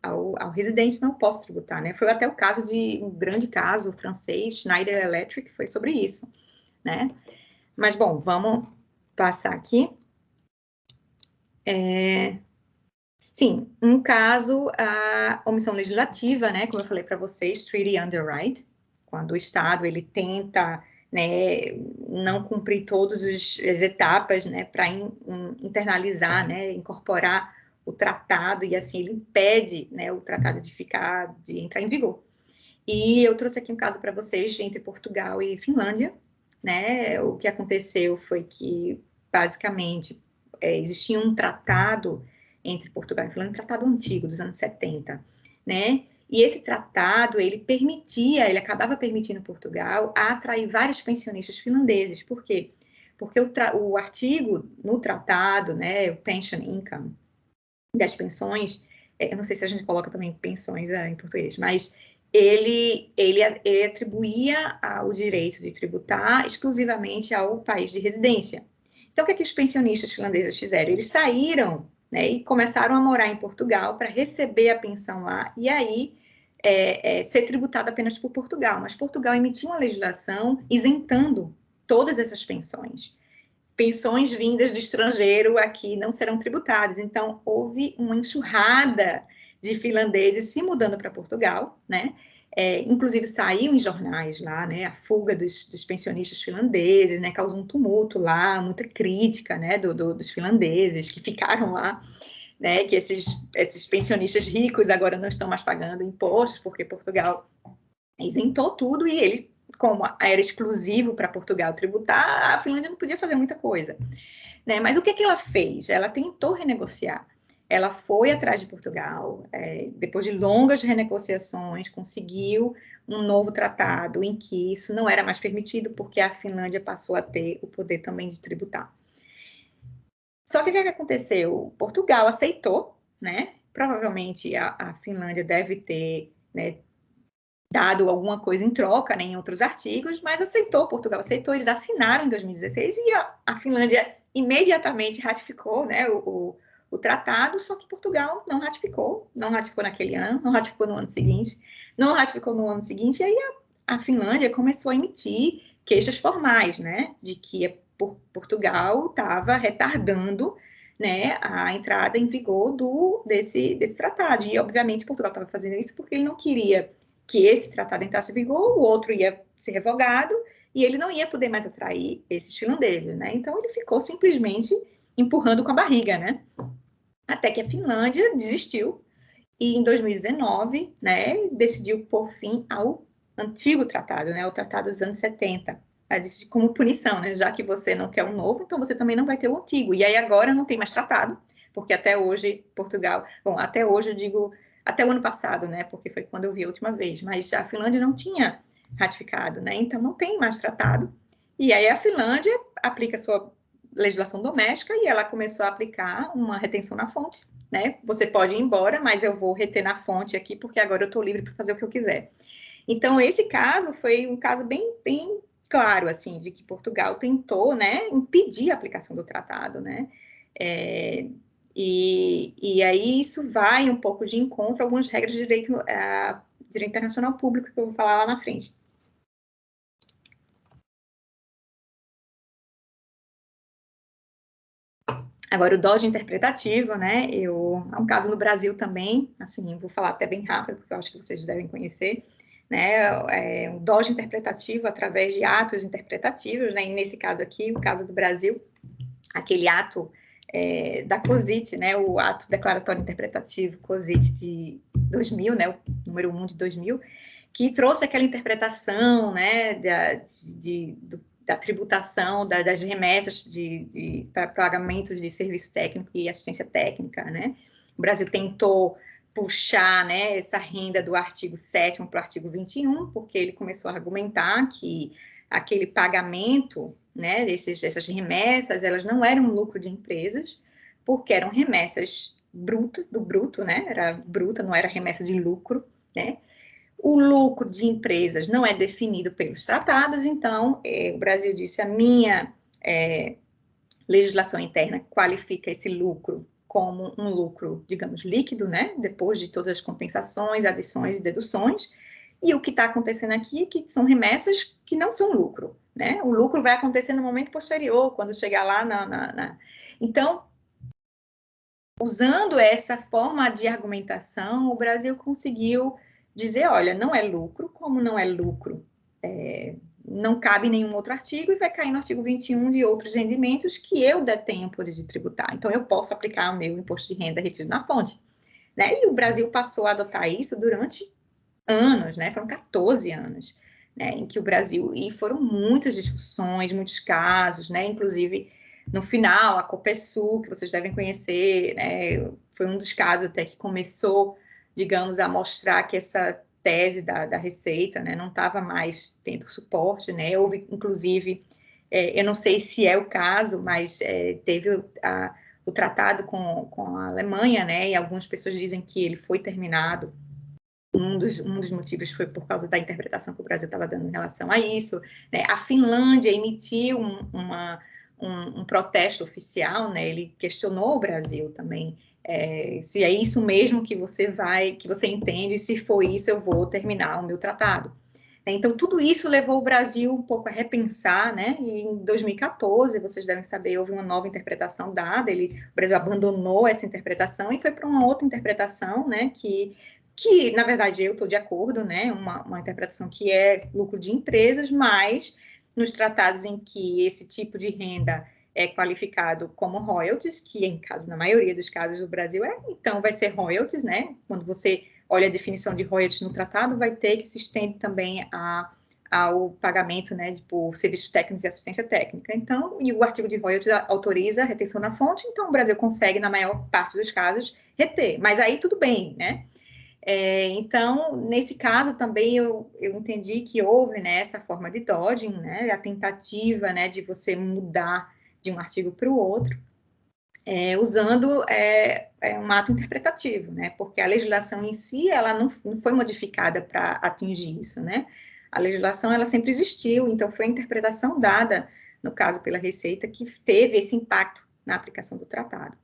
ao residente, não posso tributar, né? Foi até o caso um grande caso francês, Schneider Electric, foi sobre isso, né? Mas, bom, vamos passar aqui. Sim, um caso, a omissão legislativa, né, como eu falei para vocês, treaty underwrite, quando o Estado, ele tenta, né, não cumprir todas as etapas, né, para internalizar, né, incorporar o tratado, e assim ele impede, né, o tratado de entrar em vigor. E eu trouxe aqui um caso para vocês entre Portugal e Finlândia, né, o que aconteceu foi que, basicamente, existia um tratado entre Portugal e Finlândia, um tratado antigo, dos anos 70, né? E esse tratado, ele acabava permitindo Portugal a atrair vários pensionistas finlandeses. Por quê? Porque o artigo no tratado, né, o pension income, das pensões, eu não sei se a gente coloca também pensões em português, mas ele atribuía o direito de tributar exclusivamente ao país de residência. Então, o que os pensionistas finlandeses fizeram? Eles saíram, né, e começaram a morar em Portugal para receber a pensão lá, e aí ser tributado apenas por Portugal. Mas Portugal emitiu uma legislação isentando todas essas pensões. Pensões vindas do estrangeiro aqui não serão tributadas. Então, houve uma enxurrada de finlandeses se mudando para Portugal, né? Inclusive saiu em jornais lá, né, a fuga dos pensionistas finlandeses, né, causou um tumulto lá, muita crítica, né, dos finlandeses que ficaram lá, né, que esses pensionistas ricos agora não estão mais pagando impostos, porque Portugal isentou tudo e ele, como era exclusivo para Portugal tributar, a Finlândia não podia fazer muita coisa, né? Mas o que ela fez? Ela tentou renegociar. Ela foi atrás de Portugal, depois de longas renegociações, conseguiu um novo tratado em que isso não era mais permitido, porque a Finlândia passou a ter o poder também de tributar. Só que o que aconteceu? Portugal aceitou, né? Provavelmente a Finlândia deve ter, né, dado alguma coisa em troca, né, em outros artigos, mas Portugal aceitou, eles assinaram em 2016 e a Finlândia imediatamente ratificou, né, o o tratado, só que Portugal não ratificou naquele ano, não ratificou no ano seguinte, não ratificou no ano seguinte, e aí a Finlândia começou a emitir queixas formais, né, de que Portugal estava retardando, né, a entrada em vigor desse tratado, e obviamente Portugal estava fazendo isso porque ele não queria que esse tratado entrasse em vigor, o outro ia ser revogado, e ele não ia poder mais atrair esses finlandeses, né, então ele ficou simplesmente empurrando com a barriga, né, até que a Finlândia desistiu, e em 2019, né, decidiu pôr fim ao antigo tratado, né, o tratado dos anos 70, como punição, né, já que você não quer o novo, então você também não vai ter o antigo, e aí agora não tem mais tratado, porque até hoje Portugal, bom, até hoje eu digo, até o ano passado, né, porque foi quando eu vi a última vez, mas a Finlândia não tinha ratificado, né, então não tem mais tratado, e aí a Finlândia aplica a sua legislação doméstica e ela começou a aplicar uma retenção na fonte, né? Você pode ir embora, mas eu vou reter na fonte aqui porque agora eu estou livre para fazer o que eu quiser. Então esse caso foi um caso bem claro, assim, de que Portugal tentou, né, impedir a aplicação do tratado, né? E aí isso vai um pouco de encontro a algumas regras de direito internacional público que eu vou falar lá na frente. Agora, o Dodge interpretativo, né, é um caso no Brasil também, assim, vou falar até bem rápido, porque eu acho que vocês devem conhecer, né, o Dodge interpretativo através de atos interpretativos, né, e nesse caso aqui, o caso do Brasil, aquele ato da COSIT, né, o ato declaratório interpretativo COSIT de 2000, né, o número 1 de 2000, que trouxe aquela interpretação, né, da tributação, das remessas para pagamentos de serviço técnico e assistência técnica, né? O Brasil tentou puxar, né, essa renda do artigo 7º para o artigo 21, porque ele começou a argumentar que aquele pagamento, né, dessas remessas, elas não eram lucro de empresas, porque eram remessas do bruto, né, era bruta, não era remessa de lucro, né? O lucro de empresas não é definido pelos tratados, então o Brasil disse: a minha legislação interna qualifica esse lucro como um lucro, digamos, líquido, né? Depois de todas as compensações, adições e deduções. E o que está acontecendo aqui é que são remessas que não são lucro, né? O lucro vai acontecer no momento posterior, quando chegar lá Então, usando essa forma de argumentação, o Brasil conseguiu dizer, olha, não é lucro, como não é lucro, não cabe em nenhum outro artigo e vai cair no artigo 21 de outros rendimentos que eu detenho o poder de tributar. Então, eu posso aplicar o meu imposto de renda retido na fonte. Né? E o Brasil passou a adotar isso durante anos, né? Foram 14 anos, né? Em que o Brasil... E foram muitas discussões, muitos casos, né? Inclusive, no final, a Copesul, que vocês devem conhecer, né? Foi um dos casos até que começou, digamos, a mostrar que essa tese da Receita, né, não estava mais tendo suporte, né? Houve, inclusive, eu não sei se é o caso, mas teve o tratado com a Alemanha, né? E algumas pessoas dizem que ele foi terminado. Um dos motivos foi por causa da interpretação que o Brasil estava dando em relação a isso. Né? A Finlândia emitiu um protesto oficial, né? Ele questionou o Brasil também. Se é isso mesmo que você entende, se for isso, eu vou terminar o meu tratado. Então, tudo isso levou o Brasil um pouco a repensar, né? E em 2014, vocês devem saber, houve uma nova interpretação dada, o Brasil abandonou essa interpretação e foi para uma outra interpretação, né? Que na verdade, eu estou de acordo, né? Uma interpretação que é lucro de empresas, mas nos tratados em que esse tipo de renda é qualificado como royalties, que na maioria dos casos do Brasil então vai ser royalties, né? Quando você olha a definição de royalties no tratado, vai ter que se estende também ao pagamento, né, por serviços técnicos e assistência técnica. Então, e o artigo de royalties autoriza a retenção na fonte, então o Brasil consegue, na maior parte dos casos, reter. Mas aí tudo bem, né? Então, nesse caso também eu entendi que houve, né, essa forma de dodging, né, a tentativa, né, de você mudar de um artigo para o outro, usando um ato interpretativo, né, porque a legislação em si, ela não foi modificada para atingir isso, né, a legislação, ela sempre existiu, então foi a interpretação dada, no caso pela Receita, que teve esse impacto na aplicação do tratado.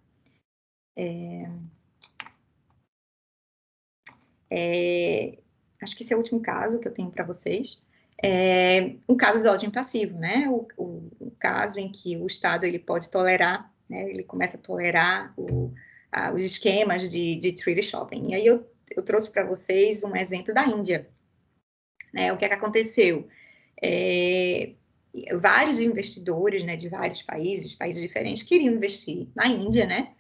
Acho que esse é o último caso que eu tenho para vocês. Um caso de auditing passivo, né? O caso em que o Estado ele pode tolerar, né? Ele começa a tolerar os esquemas de treaty shopping. E aí eu trouxe para vocês um exemplo da Índia. Né? O que é que aconteceu? Vários investidores, né, de vários países diferentes, queriam investir na Índia, né?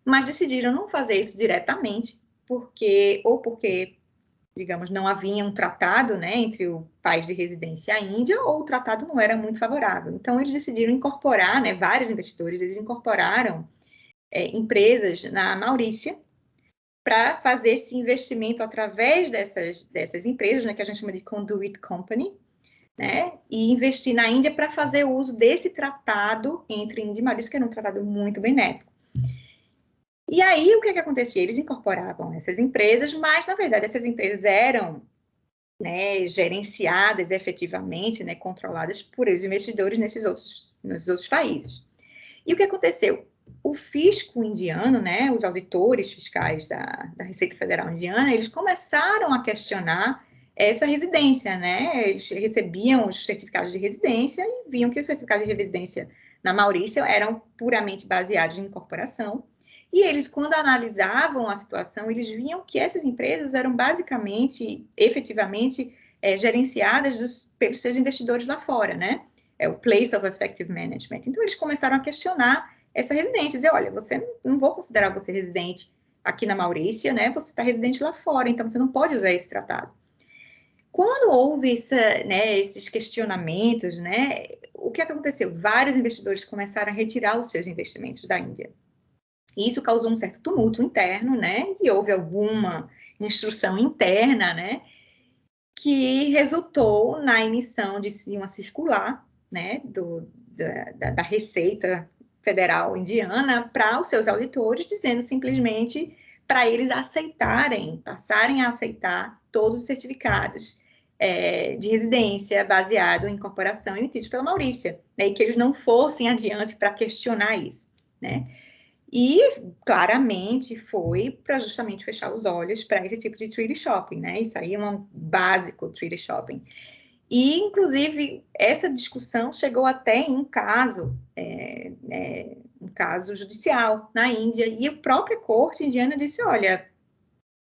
Mas decidiram não fazer isso diretamente, porque, digamos, não havia um tratado, né, entre o país de residência e a Índia, ou o tratado não era muito favorável. Então, eles decidiram incorporar, né, vários investidores, eles incorporaram empresas na Maurícia para fazer esse investimento através dessas empresas, né, que a gente chama de conduit company, né, e investir na Índia para fazer uso desse tratado entre Índia e Maurícia, que era um tratado muito benéfico. E aí, o que acontecia? Eles incorporavam essas empresas, mas, na verdade, essas empresas eram, né, gerenciadas efetivamente, né, controladas por os investidores nos outros países. E o que aconteceu? O fisco indiano, né, os auditores fiscais da Receita Federal indiana, eles começaram a questionar essa residência, né? Eles recebiam os certificados de residência e viam que os certificados de residência na Maurícia eram puramente baseados em incorporação. E eles, quando analisavam a situação, eles viam que essas empresas eram basicamente, efetivamente, gerenciadas pelos seus investidores lá fora, né? É o Place of Effective Management. Então, eles começaram a questionar essa residência, dizer, olha, não vou considerar você residente aqui na Maurícia, né? Você está residente lá fora, então você não pode usar esse tratado. Quando houve esses questionamentos, né? O que aconteceu? Vários investidores começaram a retirar os seus investimentos da Índia. E isso causou um certo tumulto interno, né? E houve alguma instrução interna, né? Que resultou na emissão de uma circular, né? Da Receita Federal Indiana para os seus auditores, dizendo simplesmente para eles passarem a aceitar todos os certificados de residência baseado em incorporação emitidos pela Maurícia, né? E que eles não fossem adiante para questionar isso, né? E, claramente, foi para justamente fechar os olhos para esse tipo de treaty shopping, né? Isso aí é um básico treaty shopping. E, inclusive, essa discussão chegou até em um caso judicial na Índia, e a própria corte indiana disse, olha,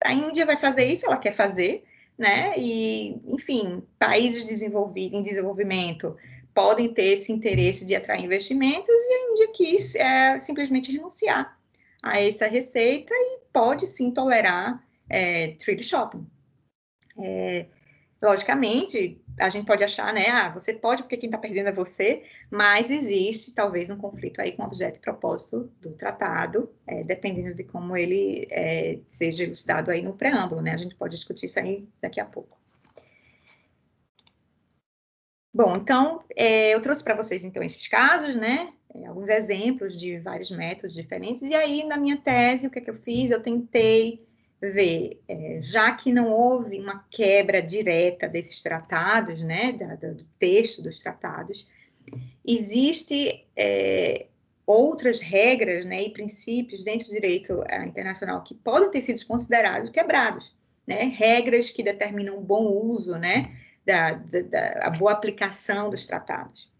a Índia vai fazer isso, ela quer fazer, né? E, enfim, países em desenvolvimento podem ter esse interesse de atrair investimentos, e a Índia quis simplesmente renunciar a essa receita e pode sim tolerar treaty shopping. Logicamente, a gente pode achar, né, você pode porque quem está perdendo é você, mas existe talvez um conflito aí com o objeto e propósito do tratado, dependendo de como ele seja elucidado aí no preâmbulo, né, a gente pode discutir isso aí daqui a pouco. Bom, então, eu trouxe para vocês, então, esses casos, né, alguns exemplos de vários métodos diferentes, e aí, na minha tese, o que é que eu fiz? Eu tentei ver, já que não houve uma quebra direta desses tratados, né, do texto dos tratados, existe outras regras, né, e princípios dentro do direito internacional que podem ter sido considerados quebrados, né, regras que determinam o bom uso, né, a boa aplicação dos tratados.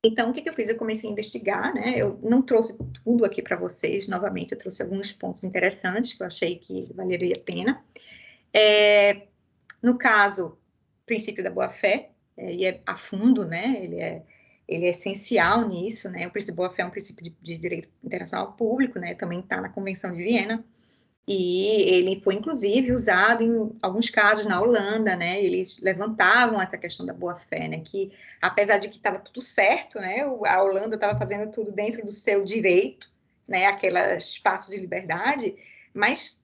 Então, o que eu fiz? Eu comecei a investigar, né? Eu não trouxe tudo aqui para vocês, novamente, eu trouxe alguns pontos interessantes que eu achei que valeria a pena. No caso, o princípio da boa-fé, e é a fundo, né? Ele é essencial nisso, né? O princípio da boa-fé é um princípio de direito internacional público, né? Também está na Convenção de Viena. E ele foi, inclusive, usado em alguns casos na Holanda, né? Eles levantavam essa questão da boa-fé, né? Que, apesar de que estava tudo certo, né? A Holanda estava fazendo tudo dentro do seu direito, né? Aqueles espaços de liberdade, mas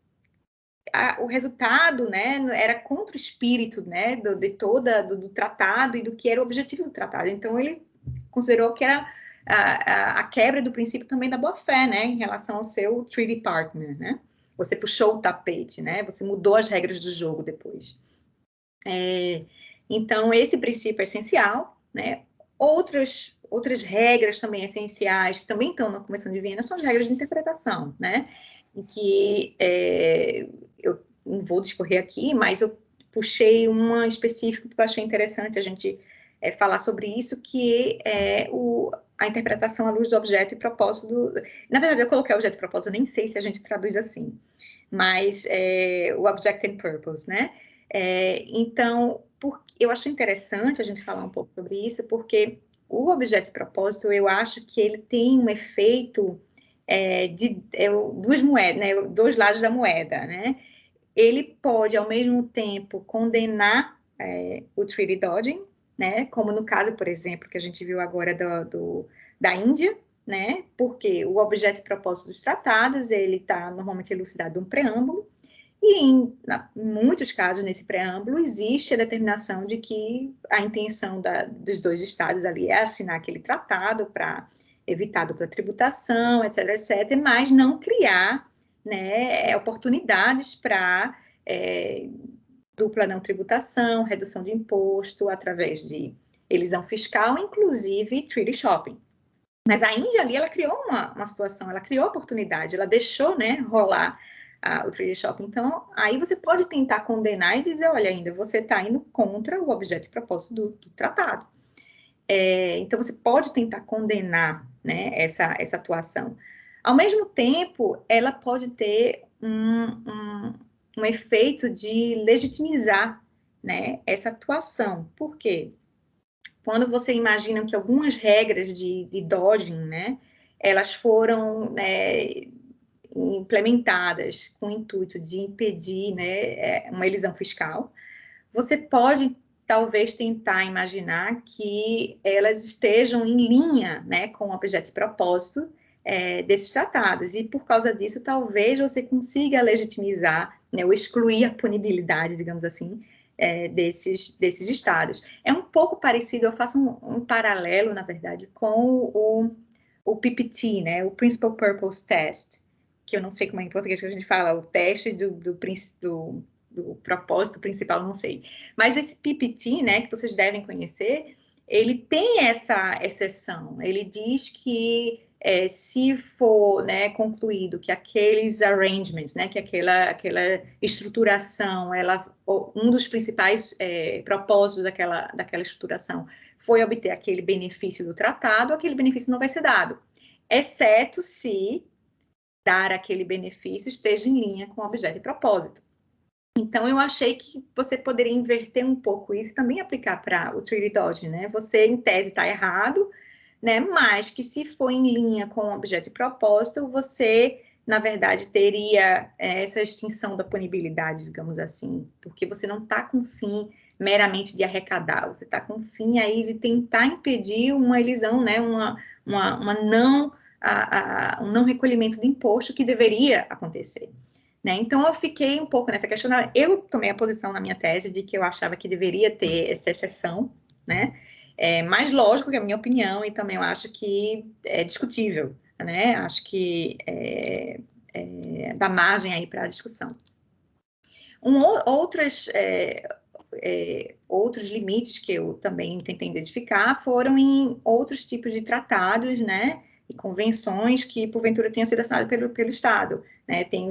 o resultado, né? Era contra o espírito, né? Do tratado e do que era o objetivo do tratado. Então, ele considerou que era a quebra do princípio também da boa-fé, né? Em relação ao seu treaty partner, né? Você puxou o tapete, né? Você mudou as regras do jogo depois. Então, esse princípio é essencial, né? Outras regras também essenciais, que também estão na Convenção de Viena, são as regras de interpretação, né? em que eu não vou discorrer aqui, mas eu puxei uma específica porque eu achei interessante a gente falar sobre isso, que é a interpretação à luz do objeto e propósito. Na verdade, eu coloquei objeto e propósito, eu nem sei se a gente traduz assim, mas o object and purpose, né? Então, eu acho interessante a gente falar um pouco sobre isso, porque o objeto e propósito, eu acho que ele tem um efeito de duas moedas, né? Dois lados da moeda, né? Ele pode, ao mesmo tempo, condenar o treaty dodging, né? Como no caso, por exemplo, que a gente viu agora da Índia, né? Porque o objeto e propósito dos tratados, ele está normalmente elucidado num preâmbulo, e em muitos casos, nesse preâmbulo, existe a determinação de que a intenção dos dois estados ali é assinar aquele tratado para evitar dupla tributação, etc., etc., mas não criar, né, oportunidades para dupla não tributação, redução de imposto através de elisão fiscal, inclusive treaty shopping. Mas a Índia ali, ela criou uma situação, ela criou oportunidade, ela deixou, né, rolar o treaty shopping. Então, aí você pode tentar condenar e dizer, olha, ainda você está indo contra o objeto e propósito do tratado. Então, você pode tentar condenar, né, essa atuação. Ao mesmo tempo, ela pode ter um efeito de legitimizar, né, essa atuação. Por quê? Quando você imagina que algumas regras de dodging, né, elas foram implementadas com o intuito de impedir, né, uma elisão fiscal, você pode talvez tentar imaginar que elas estejam em linha, né, com o objeto e propósito desses tratados, e por causa disso, talvez você consiga legitimizar, né, ou excluir a punibilidade, digamos assim, desses estados. É um pouco parecido, eu faço um paralelo, na verdade, com o PPT, né, o Principal Purpose Test, que eu não sei como é em português que a gente fala, o teste do propósito principal, não sei. Mas esse PPT, né, que vocês devem conhecer, ele tem essa exceção. Ele diz que se for, né, concluído que aqueles arrangements, né, que aquela estruturação, um dos principais propósitos daquela estruturação foi obter aquele benefício do tratado, aquele benefício não vai ser dado, exceto se dar aquele benefício esteja em linha com o objeto e propósito. Então, eu achei que você poderia inverter um pouco isso e também aplicar para o treaty dodging, né? Você, em tese, está errado, né? Mas que se for em linha com o objeto e propósito, você, na verdade, teria essa extinção da punibilidade, digamos assim, porque você não está com fim meramente de arrecadar, você está com fim aí de tentar impedir uma elisão, né? Um não recolhimento de imposto que deveria acontecer. Né? Então, eu fiquei um pouco nessa questão. Eu tomei a posição na minha tese de que eu achava que deveria ter essa exceção, né? Mais lógico que a minha opinião, e também eu acho que é discutível, né? Acho que dá margem aí para a discussão. Outros limites que eu também tentei identificar foram em outros tipos de tratados, né? E convenções que, porventura, tenham sido assinadas pelo Estado. Né? Tem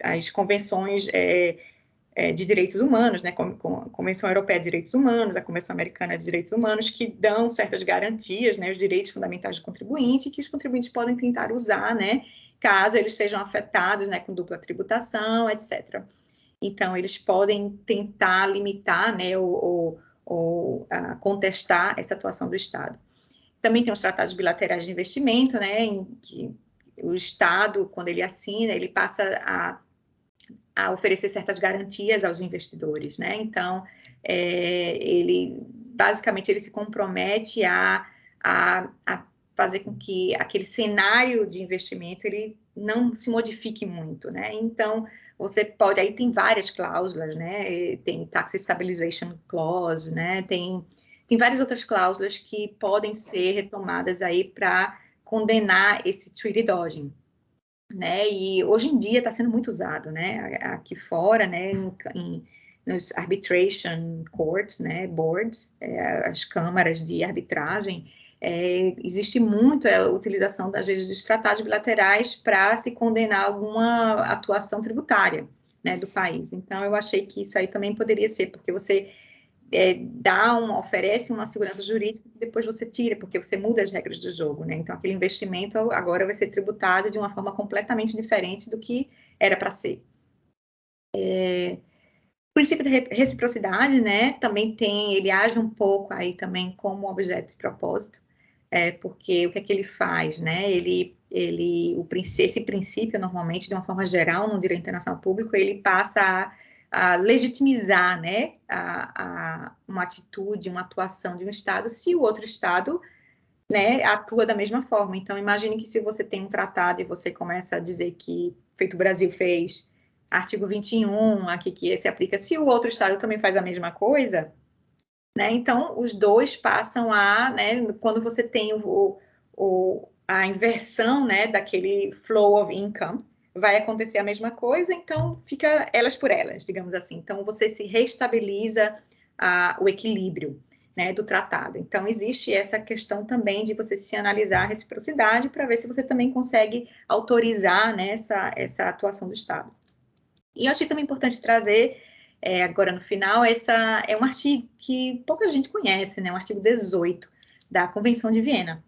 as convenções de direitos humanos, né? Como a Convenção Europeia de Direitos Humanos, a Convenção Americana de Direitos Humanos, que dão certas garantias, né? Os direitos fundamentais do contribuinte, que os contribuintes podem tentar usar, né? Caso eles sejam afetados, né? Com dupla tributação, etc. Então, eles podem tentar limitar, né? Ou contestar essa atuação do Estado. Também tem os tratados bilaterais de investimento, né, em que o Estado, quando ele assina, ele passa a oferecer certas garantias aos investidores, né? Então, basicamente, ele se compromete a fazer com que aquele cenário de investimento ele não se modifique muito, né? Então, você pode, aí tem várias cláusulas, né? Tem Tax Stabilization Clause, né? Tem várias outras cláusulas que podem ser retomadas aí para condenar esse treaty dodging, né? E hoje em dia está sendo muito usado, né? Aqui fora, né? Nos arbitration courts, né? Boards, as câmaras de arbitragem, existe muito a utilização, às vezes, dos tratados bilaterais para se condenar alguma atuação tributária, né, do país. Então, eu achei que isso aí também poderia ser, porque você oferece uma segurança jurídica e depois você tira, porque você muda as regras do jogo, né? Então, aquele investimento agora vai ser tributado de uma forma completamente diferente do que era para ser. O princípio da reciprocidade, né, também ele age um pouco aí também como objeto de propósito, porque o que é que ele faz, né, esse princípio, normalmente, de uma forma geral, no direito internacional público, ele passa a legitimizar, né, uma atitude, uma atuação de um Estado, se o outro Estado, né, atua da mesma forma. Então, imagine que se você tem um tratado e você começa a dizer que, feito o Brasil fez, artigo 21, aqui que se aplica, se o outro Estado também faz a mesma coisa, né, então os dois passam né, quando você tem a inversão, né, daquele flow of income, vai acontecer a mesma coisa, então fica elas por elas, digamos assim. Então, você se reestabiliza o equilíbrio, né, do tratado. Então, existe essa questão também de você se analisar a reciprocidade para ver se você também consegue autorizar, né, essa atuação do Estado. E eu achei também importante trazer, agora no final, é um artigo que pouca gente conhece, né, um artigo 18 da Convenção de Viena.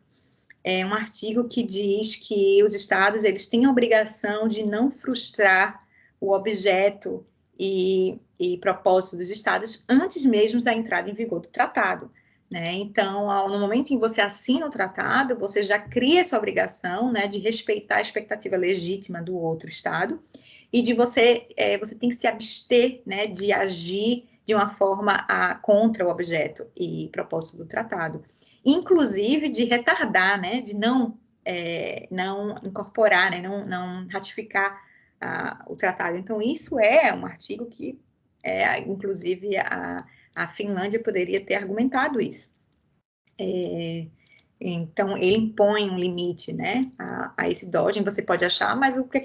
É um artigo que diz que os Estados eles têm a obrigação de não frustrar o objeto e propósito dos Estados antes mesmo da entrada em vigor do tratado, né? Então, no momento em que você assina o tratado, você já cria essa obrigação, né, de respeitar a expectativa legítima do outro Estado e de você tem que se abster, né, de agir de uma forma contra o objeto e propósito do tratado, inclusive de retardar, né, de não incorporar, né, não ratificar o tratado. Então, isso é um artigo que, inclusive, a Finlândia poderia ter argumentado isso. Então, ele impõe um limite, né, a esse dodging, você pode achar, mas o que é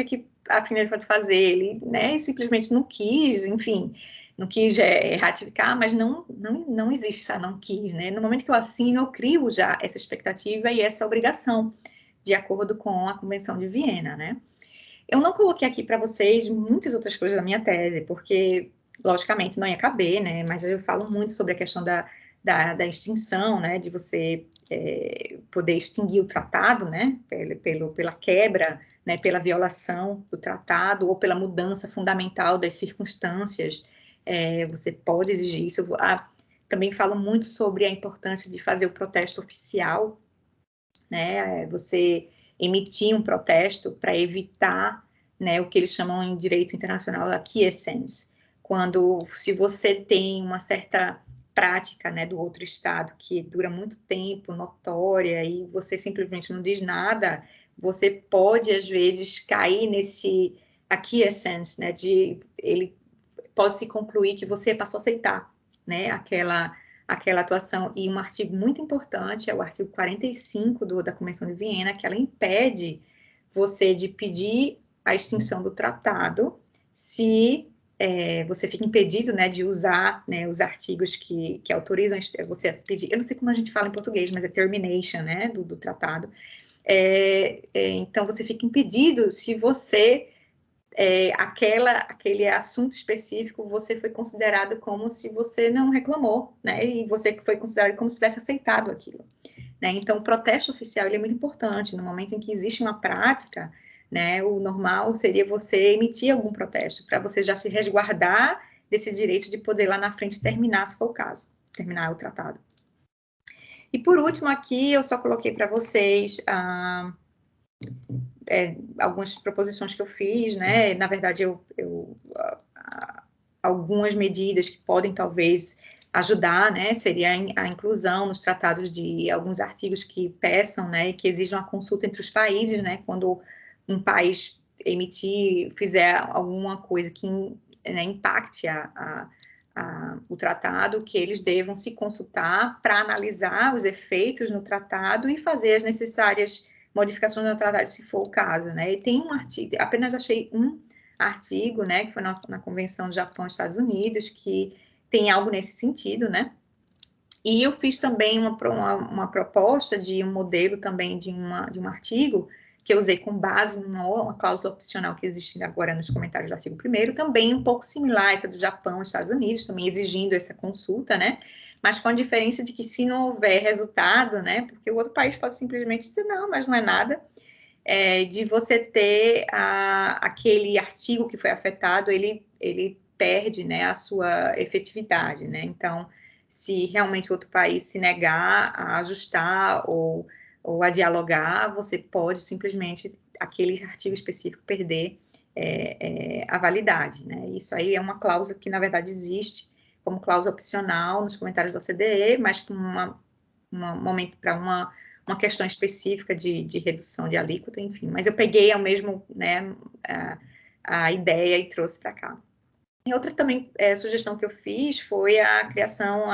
que a Finlândia pode fazer? Ele, né, simplesmente não quis, enfim, não quis ratificar, mas não existe essa não quis, né? No momento que eu assino, eu crio já essa expectativa e essa obrigação, de acordo com a Convenção de Viena, né? Eu não coloquei aqui para vocês muitas outras coisas da minha tese, porque, logicamente, não ia caber, né? Mas eu falo muito sobre a questão da extinção, né? De você poder extinguir o tratado, né? Pela quebra, né? Pela violação do tratado ou pela mudança fundamental das circunstâncias. Você pode exigir isso. Também falo muito sobre a importância de fazer o protesto oficial, né? Você emitir um protesto para evitar, né, o que eles chamam em direito internacional a quiescence, se você tem uma certa prática, né, do outro Estado que dura muito tempo, notória, e você simplesmente não diz nada, você pode, às vezes, cair nesse quiescence, né, ele pode se concluir que você passou a aceitar, né, aquela atuação. E um artigo muito importante é o artigo 45 da Convenção de Viena, que ela impede você de pedir a extinção do tratado se você fica impedido, né, de usar, né, os artigos que autorizam você a pedir. Eu não sei como a gente fala em português, mas é termination, né, do tratado. Então, você fica impedido se você aquele assunto específico, você foi considerado como se você não reclamou, né? E você foi considerado como se tivesse aceitado aquilo, né? Então, o protesto oficial ele é muito importante. No momento em que existe uma prática, né? O normal seria você emitir algum protesto para você já se resguardar desse direito de poder lá na frente terminar, se for o caso, terminar o tratado. E por último, aqui eu só coloquei para vocês algumas proposições que eu fiz, né? Na verdade, algumas medidas que podem talvez ajudar, né? Seria a inclusão nos tratados de alguns artigos que peçam, né? Que exijam a consulta entre os países, né? Quando um país fizer alguma coisa que, né, impacte o tratado, que eles devam se consultar para analisar os efeitos no tratado e fazer as necessárias modificações no tratado, se for o caso, né? E tem um artigo, apenas achei um artigo, né, que foi na Convenção do Japão e Estados Unidos, que tem algo nesse sentido, né? E eu fiz também uma proposta de um modelo também de um artigo que eu usei com base numa cláusula opcional que existe agora nos comentários do artigo 1º, também um pouco similar a essa do Japão e Estados Unidos, também exigindo essa consulta, né? Mas com a diferença de que se não houver resultado, né? Porque o outro país pode simplesmente dizer, não, mas não é nada, de você ter aquele artigo que foi afetado, ele perde, né, a sua efetividade, né? Então, se realmente outro país se negar a ajustar ou a dialogar, você pode simplesmente, aquele artigo específico, perder a validade, né? Isso aí é uma cláusula que, na verdade, existe como cláusula opcional nos comentários da OCDE, mas com um momento para uma questão específica de redução de alíquota, enfim. Mas eu peguei ao mesmo, né, a ideia e trouxe para cá. E outra também sugestão que eu fiz foi a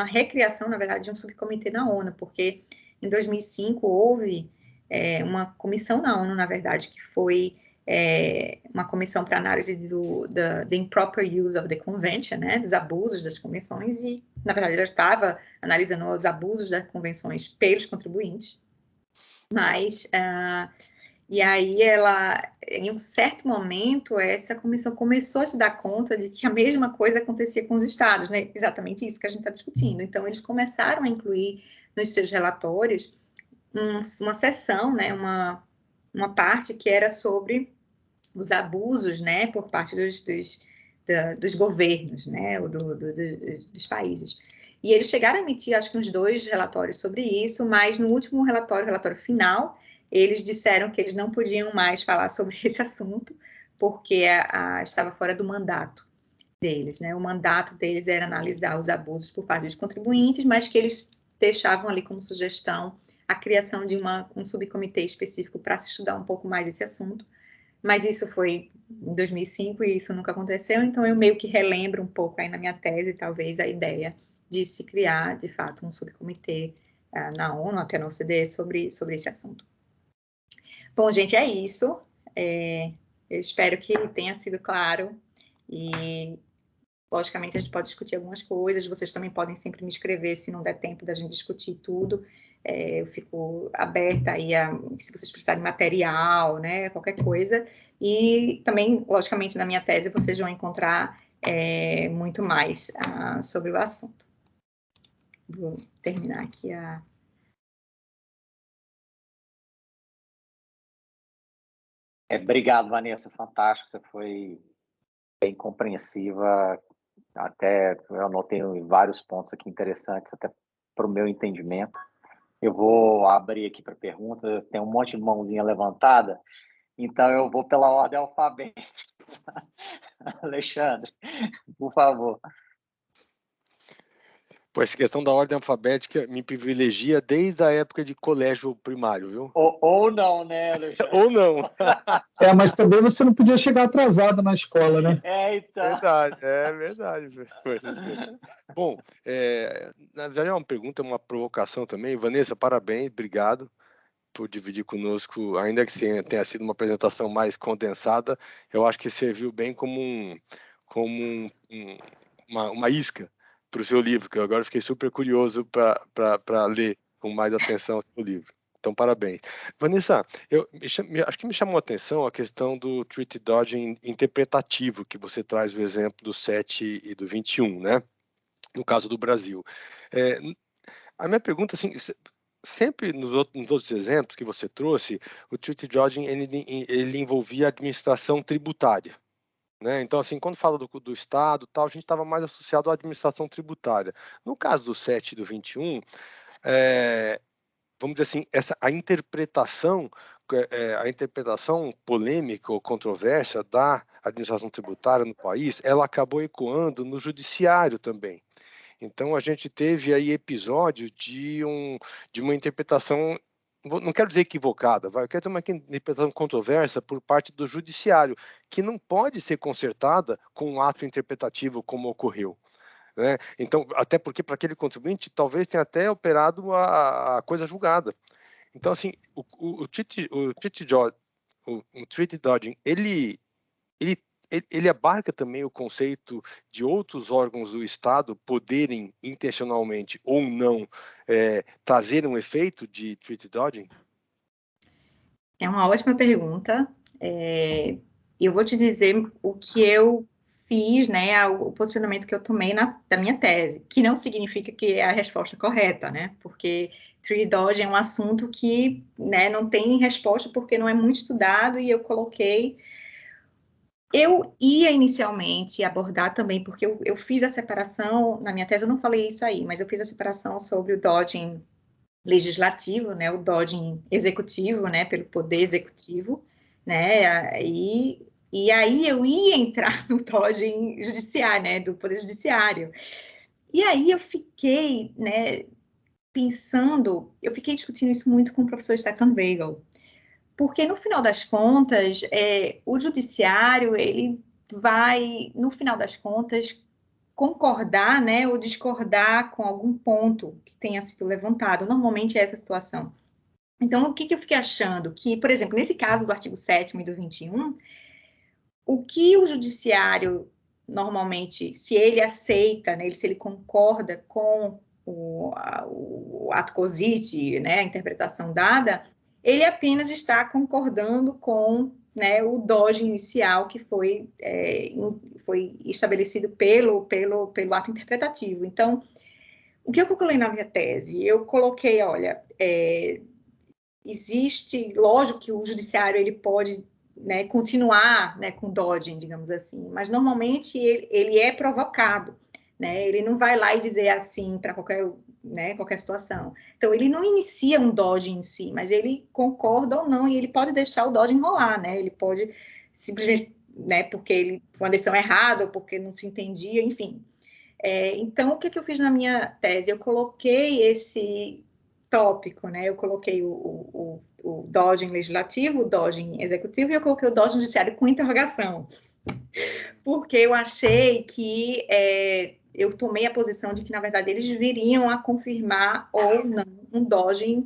recriação, na verdade, de um subcomitê na ONU, porque em 2005 houve uma comissão na ONU, na verdade, que foi uma comissão para análise do improper use of the convention, né, dos abusos das convenções, e, na verdade, ela estava analisando os abusos das convenções pelos contribuintes, mas... E aí em um certo momento, essa comissão começou a se dar conta de que a mesma coisa acontecia com os estados, né? Exatamente isso que a gente está discutindo. Então, eles começaram a incluir nos seus relatórios uma seção, né? Uma parte que era sobre os abusos, né? Por parte dos governos, né? Dos países. E eles chegaram a emitir, acho que uns 2 relatórios sobre isso, mas no último relatório, o relatório final, eles disseram que eles não podiam mais falar sobre esse assunto, porque estava fora do mandato deles, né? O mandato deles era analisar os abusos por parte dos contribuintes, mas que eles deixavam ali como sugestão a criação de um subcomitê específico para se estudar um pouco mais esse assunto. Mas isso foi em 2005 e isso nunca aconteceu, então eu meio que relembro um pouco aí na minha tese, talvez, a ideia de se criar, de fato, um subcomitê na ONU, até na OCDE, sobre esse assunto. Bom, gente, é isso. Eu espero que tenha sido claro e, logicamente, a gente pode discutir algumas coisas. Vocês também podem sempre me escrever se não der tempo da gente discutir tudo. Eu fico aberta aí se vocês precisarem de material, né, qualquer coisa. E também, logicamente, na minha tese vocês vão encontrar muito mais sobre o assunto. Vou terminar aqui Obrigado, Vanessa, fantástico, você foi bem compreensiva, até eu anotei vários pontos aqui interessantes, até para o meu entendimento. Eu vou abrir aqui para perguntas, tem um monte de mãozinha levantada, então eu vou pela ordem alfabética. Alexandre, por favor. Pô, essa questão da ordem alfabética me privilegia desde a época de colégio primário, viu? Ou não, né, Alexandre? Ou não. Mas também você não podia chegar atrasado na escola, né? Então. Verdade. Bom, na verdade é uma pergunta, uma provocação também. Vanessa, parabéns, obrigado por dividir conosco, ainda que tenha sido uma apresentação mais condensada, eu acho que serviu bem como uma isca para o seu livro, que eu agora fiquei super curioso para ler com mais atenção o seu livro. Então, parabéns. Vanessa, acho que me chamou a atenção a questão do treaty dodging interpretativo, que você traz o exemplo do 7 e do 21, né? No caso do Brasil. A minha pergunta, assim, sempre nos outros exemplos que você trouxe, o treaty dodging ele envolvia a administração tributária. Né? Então, assim, quando fala do Estado, tal, a gente estava mais associado à administração tributária. No caso do 7 e do 21, vamos dizer assim, a interpretação polêmica ou controversa da administração tributária no país, ela acabou ecoando no judiciário também. Então, a gente teve aí episódios de uma interpretação, não quero dizer equivocada, eu quero dizer uma interpretação controversa por parte do judiciário, que não pode ser consertada com um ato interpretativo como ocorreu. Né? Então, até porque para aquele contribuinte talvez tenha até operado a coisa julgada. Então, assim, o treaty dodging, ele ele abarca também o conceito de outros órgãos do Estado poderem intencionalmente ou não trazer um efeito de treaty dodging? É uma ótima pergunta. Eu vou te dizer o que eu fiz, né, o posicionamento que eu tomei da minha tese, que não significa que é a resposta correta, né, porque treaty dodging é um assunto que, né, não tem resposta porque não é muito estudado e eu coloquei. Eu ia inicialmente abordar também, porque eu fiz a separação, na minha tese eu não falei isso aí, mas eu fiz a separação sobre o dodging legislativo, né, o dodging executivo, né, pelo poder executivo, né, e aí eu ia entrar no dodging judiciário, né, do poder judiciário. E aí eu fiquei, né, pensando, eu fiquei discutindo isso muito com o professor Stefan Weigel, porque no final das contas, o judiciário, ele vai, no final das contas, concordar, né, ou discordar com algum ponto que tenha sido levantado. Normalmente é essa situação. Então, o que eu fiquei achando? Que, por exemplo, nesse caso do artigo 7º e do 21, o que o judiciário, normalmente, se ele aceita, né, se ele concorda com o ato cosite, né, a interpretação dada, ele apenas está concordando com, né, o dodge inicial que foi estabelecido pelo ato interpretativo. Então, o que eu calculei na minha tese? Eu coloquei, olha, existe, lógico que o judiciário ele pode, né, continuar, né, com dodging, digamos assim, mas normalmente ele é provocado, né, ele não vai lá e dizer assim para qualquer, né, qualquer situação. Então ele não inicia um dodging em si, mas ele concorda ou não e ele pode deixar o dodging rolar, né, ele pode simplesmente, né, porque ele foi uma decisão errada ou porque não se entendia, enfim. Então, o que eu fiz na minha tese? Eu coloquei esse tópico, né? Eu coloquei o dodging legislativo, o dodging executivo e eu coloquei o dodging judiciário com interrogação. Porque eu achei que eu tomei a posição de que, na verdade, eles viriam a confirmar ou não um dodging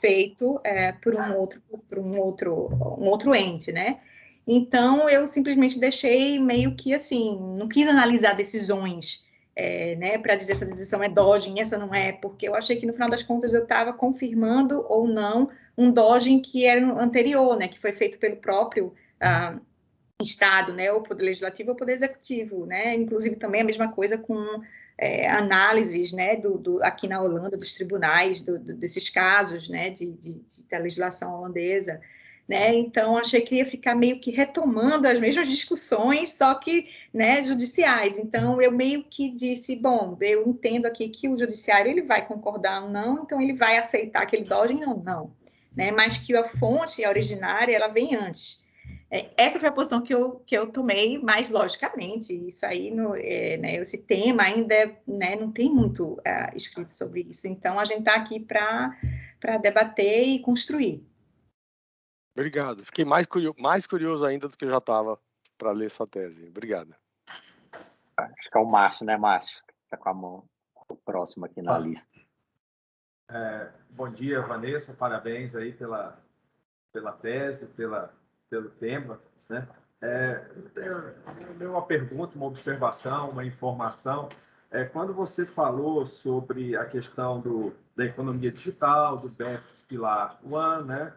feito por um outro ente, né? Então, eu simplesmente deixei meio que assim, não quis analisar decisões, né, para dizer se a decisão é dodging, essa não é, porque eu achei que no final das contas eu estava confirmando ou não um dodging que era anterior, né, que foi feito pelo próprio Estado, né, ou Poder Legislativo ou Poder Executivo, né, inclusive também a mesma coisa com análises, né, aqui na Holanda, dos tribunais, desses casos, né, da legislação holandesa, né, então achei que ia ficar meio que retomando as mesmas discussões, só que, né, judiciais, então eu meio que disse, bom, eu entendo aqui que o judiciário, ele vai concordar ou não, então ele vai aceitar aquele dodging ou não, né, mas que a fonte, a originária, ela vem antes. Essa foi a posição que eu tomei, mas logicamente, isso aí, né, esse tema ainda né, não tem muito escrito sobre isso. Então, a gente está aqui para debater e construir. Obrigado. Fiquei mais curioso ainda do que eu já estava para ler sua tese. Obrigado. Acho que é o Márcio, né, Márcio? Está com a mão próximo aqui na lista. Bom dia, Vanessa. Parabéns aí pela tese, pelo tema, né? Eu tenho uma pergunta, uma observação, uma informação. Quando você falou sobre a questão da economia digital, do BEPS Pilar 1, né?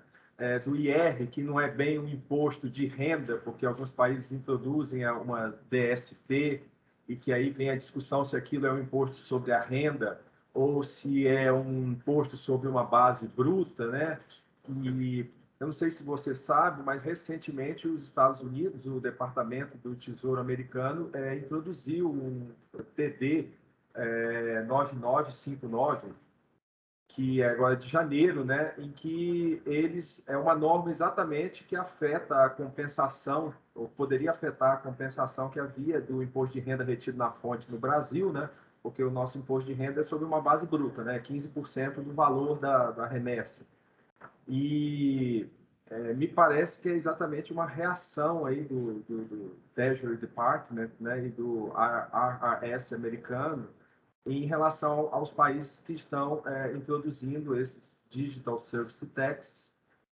Do IR, que não é bem um imposto de renda, porque alguns países introduzem uma DST, e que aí vem a discussão se aquilo é um imposto sobre a renda ou se é um imposto sobre uma base bruta, né? E eu não sei se você sabe, mas recentemente os Estados Unidos, o Departamento do Tesouro americano, introduziu um TD 9959, que é agora de janeiro, né, em que é uma norma exatamente que afeta a compensação, ou poderia afetar a compensação que havia do imposto de renda retido na fonte no Brasil, né, porque o nosso imposto de renda é sobre uma base bruta, né, 15% do valor da remessa. E me parece que é exatamente uma reação aí do Treasury Department, né, e do IRS americano em relação aos países que estão introduzindo esses Digital Service Tax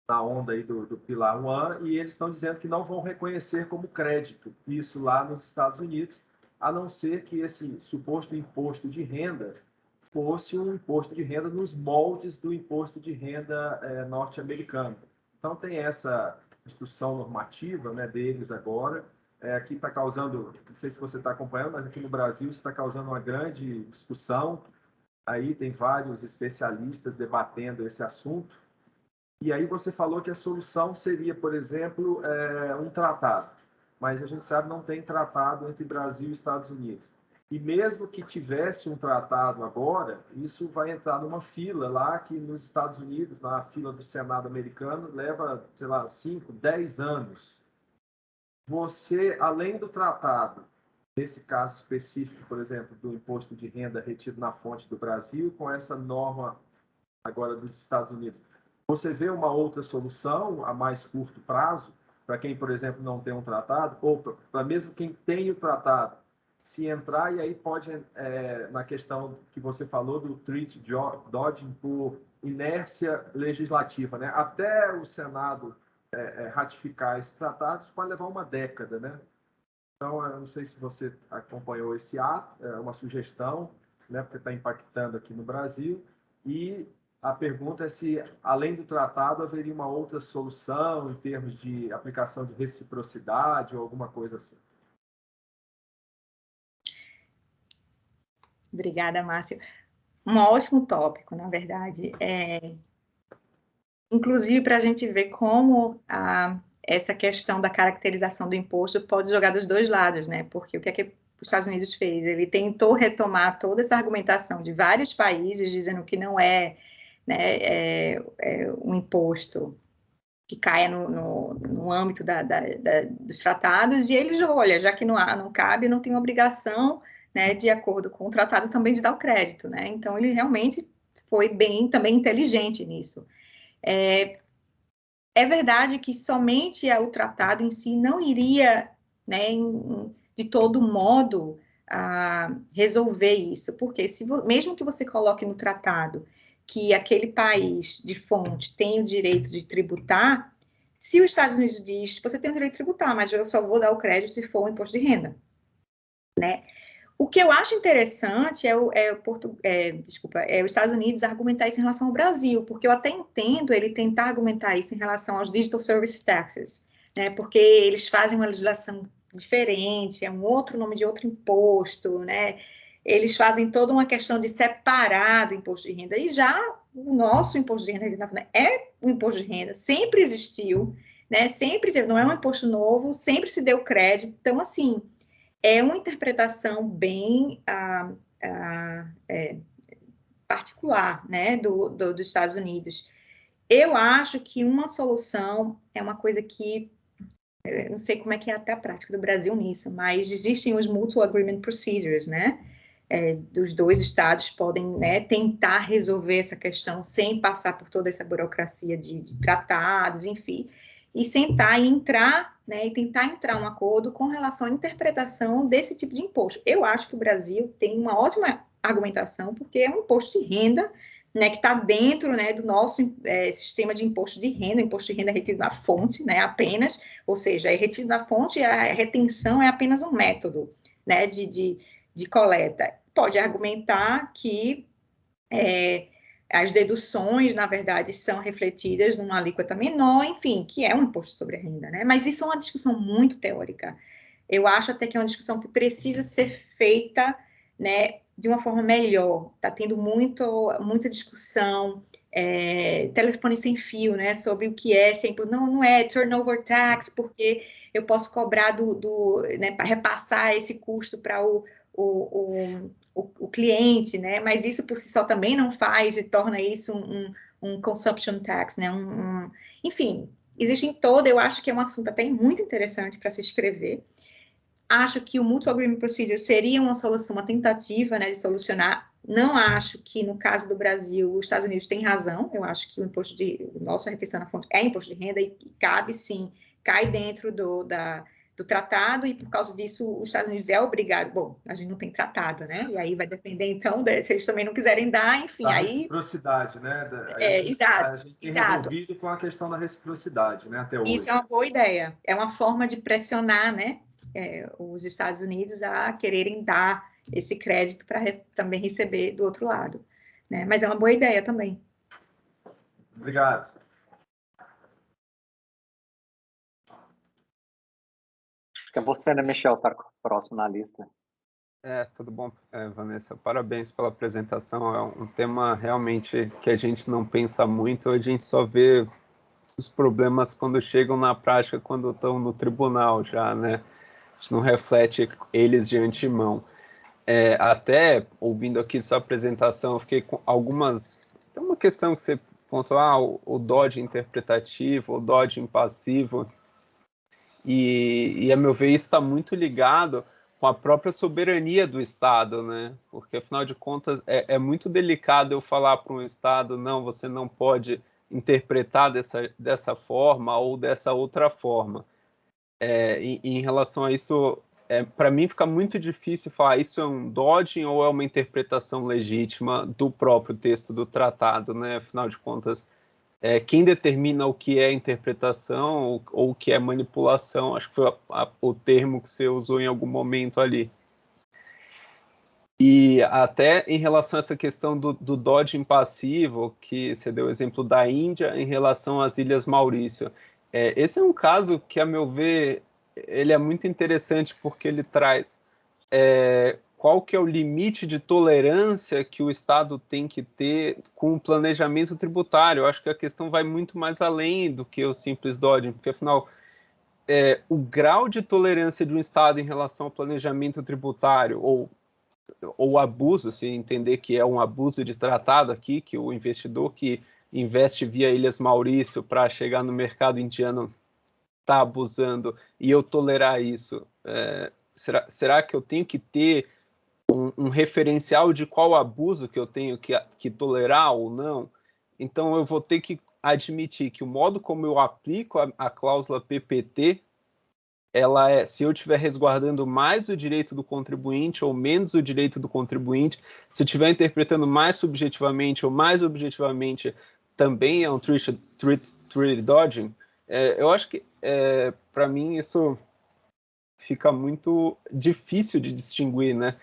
na onda aí do Pilar One, e eles estão dizendo que não vão reconhecer como crédito isso lá nos Estados Unidos, a não ser que esse suposto imposto de renda fosse um imposto de renda nos moldes do imposto de renda norte-americano. Então, tem essa instrução normativa, né, deles agora. Aqui está causando, não sei se você está acompanhando, mas aqui no Brasil está causando uma grande discussão. Aí tem vários especialistas debatendo esse assunto. E aí você falou que a solução seria, por exemplo, um tratado. Mas a gente sabe que não tem tratado entre Brasil e Estados Unidos. E mesmo que tivesse um tratado agora, isso vai entrar numa fila lá que nos Estados Unidos, na fila do Senado americano, leva, sei lá, 5, 10 anos. Você, além do tratado, nesse caso específico, por exemplo, do imposto de renda retido na fonte do Brasil, com essa norma agora dos Estados Unidos, você vê uma outra solução a mais curto prazo, para quem, por exemplo, não tem um tratado, ou para mesmo quem tem o tratado, se entrar, e aí pode, na questão que você falou do treat dodging por inércia legislativa, né? Até o Senado ratificar esse tratado, isso pode levar uma década, né? Então, eu não sei se você acompanhou esse ato, é uma sugestão, né, porque está impactando aqui no Brasil, e a pergunta é se, além do tratado, haveria uma outra solução em termos de aplicação de reciprocidade ou alguma coisa assim. Obrigada, Márcio. Um ótimo tópico, na verdade. Inclusive, para a gente ver como essa questão da caracterização do imposto pode jogar dos dois lados, né? Porque o que é que os Estados Unidos fez? Ele tentou retomar toda essa argumentação de vários países, dizendo que não é, né, um imposto que caia no âmbito dos tratados, e eles, olha, já que não cabe, não tem obrigação, né, de acordo com o tratado, também de dar o crédito, né? Então, ele realmente foi bem também inteligente nisso. É verdade que somente o tratado em si não iria, né, de todo modo, resolver isso, porque mesmo que você coloque no tratado que aquele país de fonte tem o direito de tributar, se os Estados Unidos diz, você tem o direito de tributar, mas eu só vou dar o crédito se for um imposto de renda, né? O que eu acho interessante os Estados Unidos argumentar isso em relação ao Brasil, porque eu até entendo ele tentar argumentar isso em relação aos Digital Service Taxes, né, porque eles fazem uma legislação diferente, é um outro nome de outro imposto, né, eles fazem toda uma questão de separar do imposto de renda, e já o nosso imposto de renda é um imposto de renda, sempre existiu, né, sempre teve, não é um imposto novo, sempre se deu crédito, então, assim, é uma interpretação bem particular, né, dos Estados Unidos. Eu acho que uma solução é uma coisa que, eu não sei como é que é até a prática do Brasil nisso, mas existem os Mutual Agreement Procedures, né, dos dois estados podem, né, tentar resolver essa questão sem passar por toda essa burocracia de tratados, enfim, e sentar e entrar, né, e tentar entrar um acordo com relação à interpretação desse tipo de imposto. Eu acho que o Brasil tem uma ótima argumentação, porque é um imposto de renda, né, que está dentro, né, do nosso sistema de imposto de renda. O imposto de renda é retido na fonte, né, apenas, ou seja, é retido na fonte e a retenção é apenas um método, né, de coleta. Pode argumentar que as deduções, na verdade, são refletidas numa alíquota menor, enfim, que é um imposto sobre a renda, né? Mas isso é uma discussão muito teórica. Eu acho até que é uma discussão que precisa ser feita, né, de uma forma melhor. Está tendo muita discussão, telefone sem fio, né, sobre o que é, sempre, não é turnover tax, porque eu posso cobrar né, para repassar esse custo para o cliente, né? Mas isso por si só também não faz e torna isso um consumption tax, né? Enfim, eu acho que é um assunto até muito interessante para se escrever. Acho que o Mutual Agreement Procedure seria uma solução, uma tentativa, né, de solucionar. Não acho que, no caso do Brasil, os Estados Unidos têm razão. Eu acho que nossa retenção na fonte é imposto de renda e cabe, sim, cai dentro do tratado, e por causa disso os Estados Unidos é obrigado, bom, a gente não tem tratado, né? E aí vai depender, então, se eles também não quiserem dar, enfim, da aí... reciprocidade, né? Exato, A gente tem exato. resolvido com a questão da reciprocidade, né? Até hoje. Isso é uma boa ideia, é uma forma de pressionar, né, os Estados Unidos a quererem dar esse crédito para também receber do outro lado, né? Mas é uma boa ideia também. Obrigado. Acho que é você, né, Michel, tá próximo na lista. Tudo bom, Vanessa? Parabéns pela apresentação. É um tema realmente que a gente não pensa muito, a gente só vê os problemas quando chegam na prática, quando estão no tribunal já, né? A gente não reflete eles de antemão. Até ouvindo aqui sua apresentação, eu fiquei com algumas... Tem uma questão que você pontuou, o dodge interpretativo, o dodge impassivo, e a meu ver isso está muito ligado com a própria soberania do Estado, né? Porque, afinal de contas, é muito delicado eu falar para um Estado, não, você não pode interpretar dessa forma ou dessa outra forma. Em relação a isso, para mim fica muito difícil falar isso é um dodging ou é uma interpretação legítima do próprio texto do tratado, né? Afinal de contas, quem determina o que é interpretação ou o que é manipulação, acho que foi o termo que você usou em algum momento ali. E até em relação a essa questão do dodging passivo, que você deu o exemplo da Índia em relação às Ilhas Maurício. Esse é um caso que, a meu ver, ele é muito interessante porque ele traz qual que é o limite de tolerância que o Estado tem que ter com o planejamento tributário. Eu acho que a questão vai muito mais além do que o simples dodging, porque, afinal, o grau de tolerância de um Estado em relação ao planejamento tributário, ou abuso, se entender que é um abuso de tratado aqui, que o investidor que investe via Ilhas Maurício para chegar no mercado indiano está abusando, e eu tolerar isso, será que eu tenho que ter um referencial de qual abuso que eu tenho que tolerar ou não? Então eu vou ter que admitir que o modo como eu aplico a cláusula PPT, se eu estiver resguardando mais o direito do contribuinte ou menos o direito do contribuinte, se eu estiver interpretando mais subjetivamente ou mais objetivamente, também é um treaty dodging. Eu acho que, para mim, isso fica muito difícil de distinguir, né?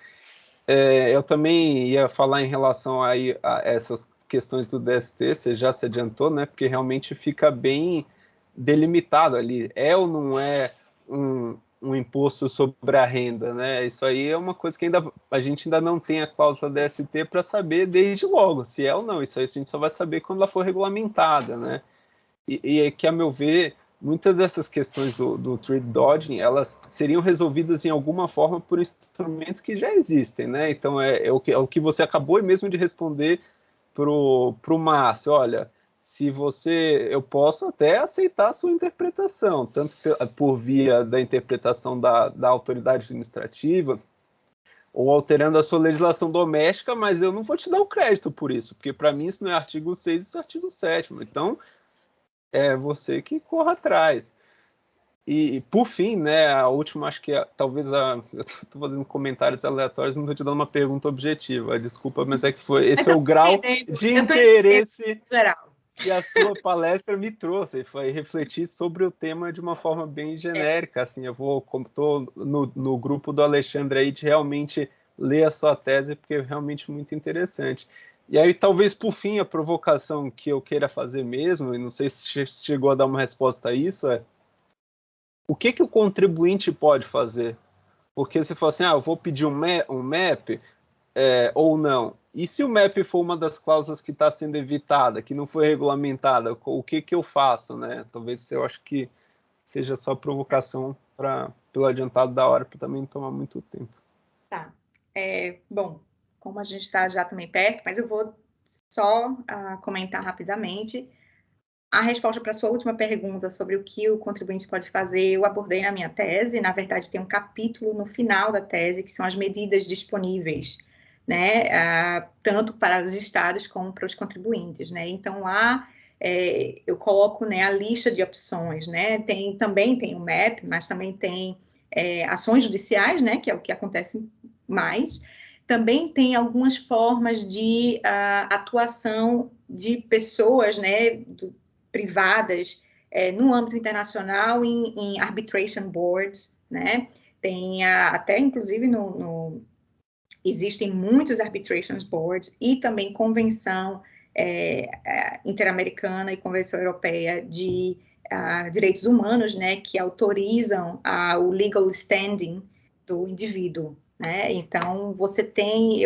Eu também ia falar em relação a essas questões do DST, você já se adiantou, né? Porque realmente fica bem delimitado ali. Ou não é um imposto sobre a renda, né? Isso aí é uma coisa que a gente ainda não tem a cláusula DST para saber desde logo, se é ou não. Isso aí a gente só vai saber quando ela for regulamentada, né? E que, a meu ver, muitas dessas questões do trade dodging, elas seriam resolvidas em alguma forma por instrumentos que já existem, né? Então, é o que você acabou mesmo de responder pro Márcio. Olha, eu posso até aceitar a sua interpretação, tanto por via da interpretação da autoridade administrativa, ou alterando a sua legislação doméstica, mas eu não vou te dar o crédito por isso, porque para mim isso não é artigo 6, isso é artigo 7º. Então, é você que corra atrás. E por fim, né, a última, acho que talvez eu estou fazendo comentários aleatórios, não estou te dando uma pergunta objetiva, desculpa, mas esse é o grau de interesse que a sua palestra me trouxe, foi refletir sobre o tema de uma forma bem genérica, assim, como estou no grupo do Alexandre aí, de realmente ler a sua tese, porque é realmente muito interessante. E aí, talvez, por fim, a provocação que eu queira fazer mesmo, e não sei se chegou a dar uma resposta a isso, o que o contribuinte pode fazer? Porque se for assim, eu vou pedir um MAP, ou não. E se o MAP for uma das cláusulas que está sendo evitada, que não foi regulamentada, o que eu faço, né? Talvez eu acho que seja só provocação pelo adiantado da hora, para também não tomar muito tempo. Tá. Bom, como a gente está já também perto, mas eu vou só comentar rapidamente. A resposta para a sua última pergunta sobre o que o contribuinte pode fazer, eu abordei na minha tese. Na verdade, tem um capítulo no final da tese, que são as medidas disponíveis, né, tanto para os estados como para os contribuintes, né? Então, lá eu coloco, né, a lista de opções, né? Também tem o MAP, mas também tem ações judiciais, né, que é o que acontece mais. Também tem algumas formas de atuação de pessoas, né, privadas, no âmbito internacional, em arbitration boards, né? Tem até, inclusive, existem muitos arbitration boards e também convenção interamericana e convenção europeia de direitos humanos, né, que autorizam o legal standing do indivíduo, né? Então, você tem...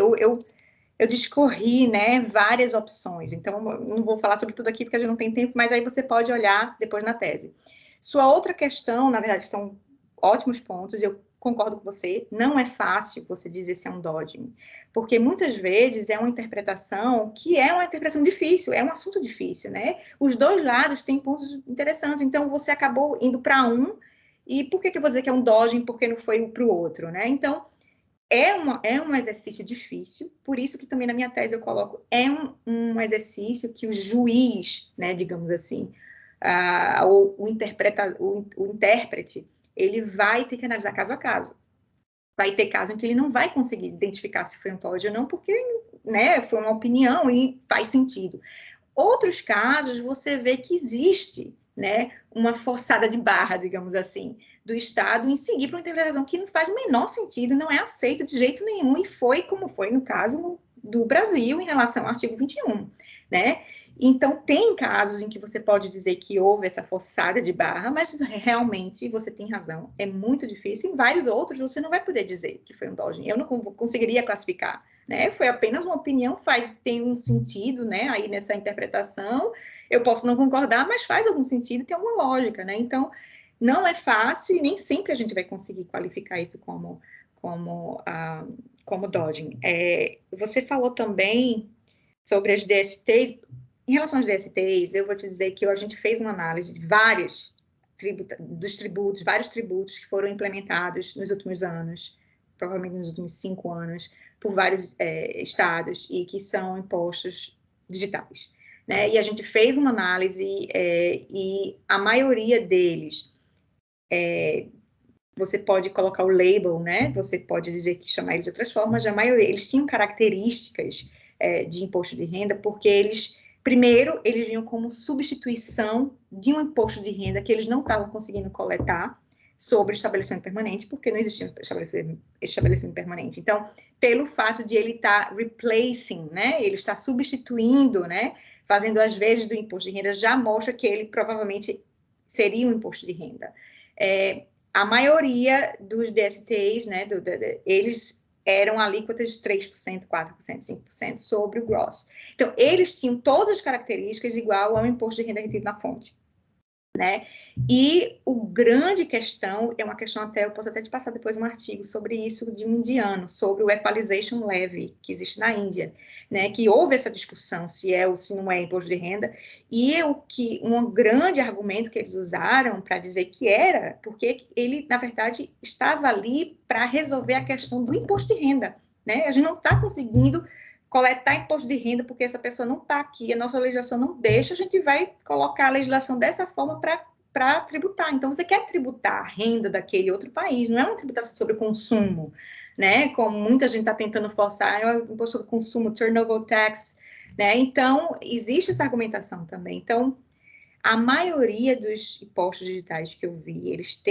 Eu discorri, né, várias opções, então não vou falar sobre tudo aqui porque a gente não tem tempo, mas aí você pode olhar depois na tese. Sua outra questão, na verdade, são ótimos pontos, eu concordo com você, não é fácil você dizer se é um dodging, porque muitas vezes é uma interpretação que é uma interpretação difícil, é um assunto difícil, né? Os dois lados têm pontos interessantes, então você acabou indo para um, e por que eu vou dizer que é um dodging porque não foi para o outro, né? Então, é um exercício difícil, por isso que também na minha tese eu coloco, um exercício que o juiz, né, digamos assim, o intérprete, ele vai ter que analisar caso a caso. Vai ter caso em que ele não vai conseguir identificar se foi um dodge ou não, porque, né, foi uma opinião e faz sentido. Outros casos, você vê que existe, né, uma forçada de barra, digamos assim, do Estado em seguir para uma interpretação que não faz o menor sentido, não é aceita de jeito nenhum, e foi como foi no caso do Brasil em relação ao artigo 21, né? Então, tem casos em que você pode dizer que houve essa forçada de barra, mas realmente você tem razão, é muito difícil. Em vários outros, você não vai poder dizer que foi um dodging. Eu não conseguiria classificar, né? Foi apenas uma opinião, tem um sentido, né? Aí nessa interpretação, eu posso não concordar, mas faz algum sentido, tem alguma lógica, né? Então, não é fácil e nem sempre a gente vai conseguir qualificar isso como dodging. Você falou também sobre as DSTs. Em relação às DSTs, eu vou te dizer que a gente fez uma análise de vários tributos que foram implementados nos últimos anos, provavelmente nos últimos 5 anos, por vários estados, e que são impostos digitais, né? E a gente fez uma análise e a maioria deles, você pode colocar o label, né? Você pode dizer que chamar ele de outras formas, a maioria, eles tinham características de imposto de renda, porque primeiro, eles vinham como substituição de um imposto de renda que eles não estavam conseguindo coletar sobre o estabelecimento permanente, porque não existia estabelecimento permanente. Então, pelo fato de ele estar replacing, né? Ele está substituindo, né? Fazendo as vezes do imposto de renda, já mostra que ele provavelmente seria um imposto de renda. A maioria dos DSTs, né? Eles eram alíquotas de 3%, 4%, 5% sobre o gross. Então, eles tinham todas as características igual ao imposto de renda retido na fonte, né? E a grande questão, é uma questão eu posso até te passar depois um artigo sobre isso de um indiano, sobre o equalization levy, que existe na Índia, né? Que houve essa discussão se é ou se não é imposto de renda, e um grande argumento que eles usaram para dizer que era, porque ele, na verdade, estava ali para resolver a questão do imposto de renda, né? A gente não está conseguindo coletar imposto de renda porque essa pessoa não está aqui, a nossa legislação não deixa, a gente vai colocar a legislação dessa forma para tributar. Então, você quer tributar a renda daquele outro país, não é uma tributação sobre consumo, né? Como muita gente está tentando forçar, é um imposto sobre consumo, turnover tax, né? Então, existe essa argumentação também. Então, a maioria dos impostos digitais que eu vi, eles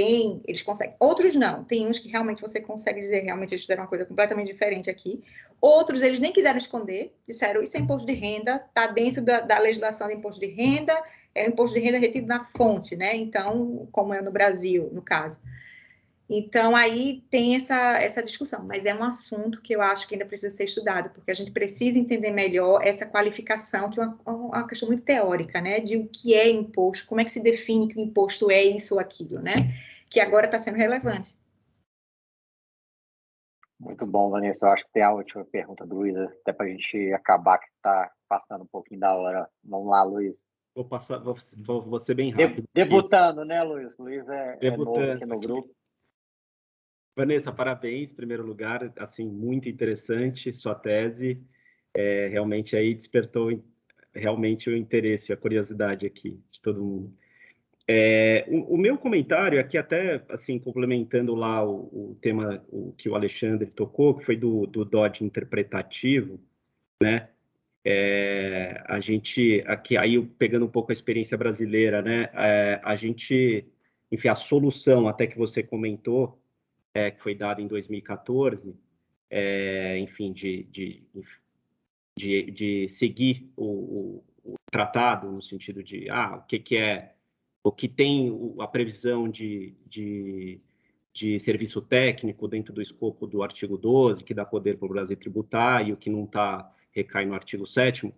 conseguem. Outros não. Tem uns que realmente você consegue dizer, realmente eles fizeram uma coisa completamente diferente aqui. Outros, eles nem quiseram esconder, disseram, isso é imposto de renda, está dentro da legislação de imposto de renda, é imposto de renda retido na fonte, né? Então, como é no Brasil, no caso. Então, aí tem essa discussão, mas é um assunto que eu acho que ainda precisa ser estudado, porque a gente precisa entender melhor essa qualificação, que é uma questão muito teórica, né, de o que é imposto, como é que se define que o imposto é isso ou aquilo, né, que agora está sendo relevante. Muito bom, Vanessa. Eu acho que tem a última pergunta do Luiz, até para a gente acabar, que está passando um pouquinho da hora. Vamos lá, Luiz. Vou ser bem rápido. Debutando, né, Luiz? Luiz é novo aqui no grupo. Vanessa, parabéns, em primeiro lugar, assim, muito interessante sua tese, realmente aí despertou realmente o interesse, a curiosidade aqui de todo mundo. O meu comentário aqui, até assim, complementando lá o tema que o Alexandre tocou, que foi do Dodge interpretativo, né? A gente, aqui, aí pegando um pouco a experiência brasileira, né? A gente, enfim, a solução até que você comentou, que foi dada em 2014, enfim, de seguir o tratado, no sentido de, o que tem a previsão de serviço técnico dentro do escopo do artigo 12, que dá poder para o Brasil tributar, e o que não está recai no artigo 7º.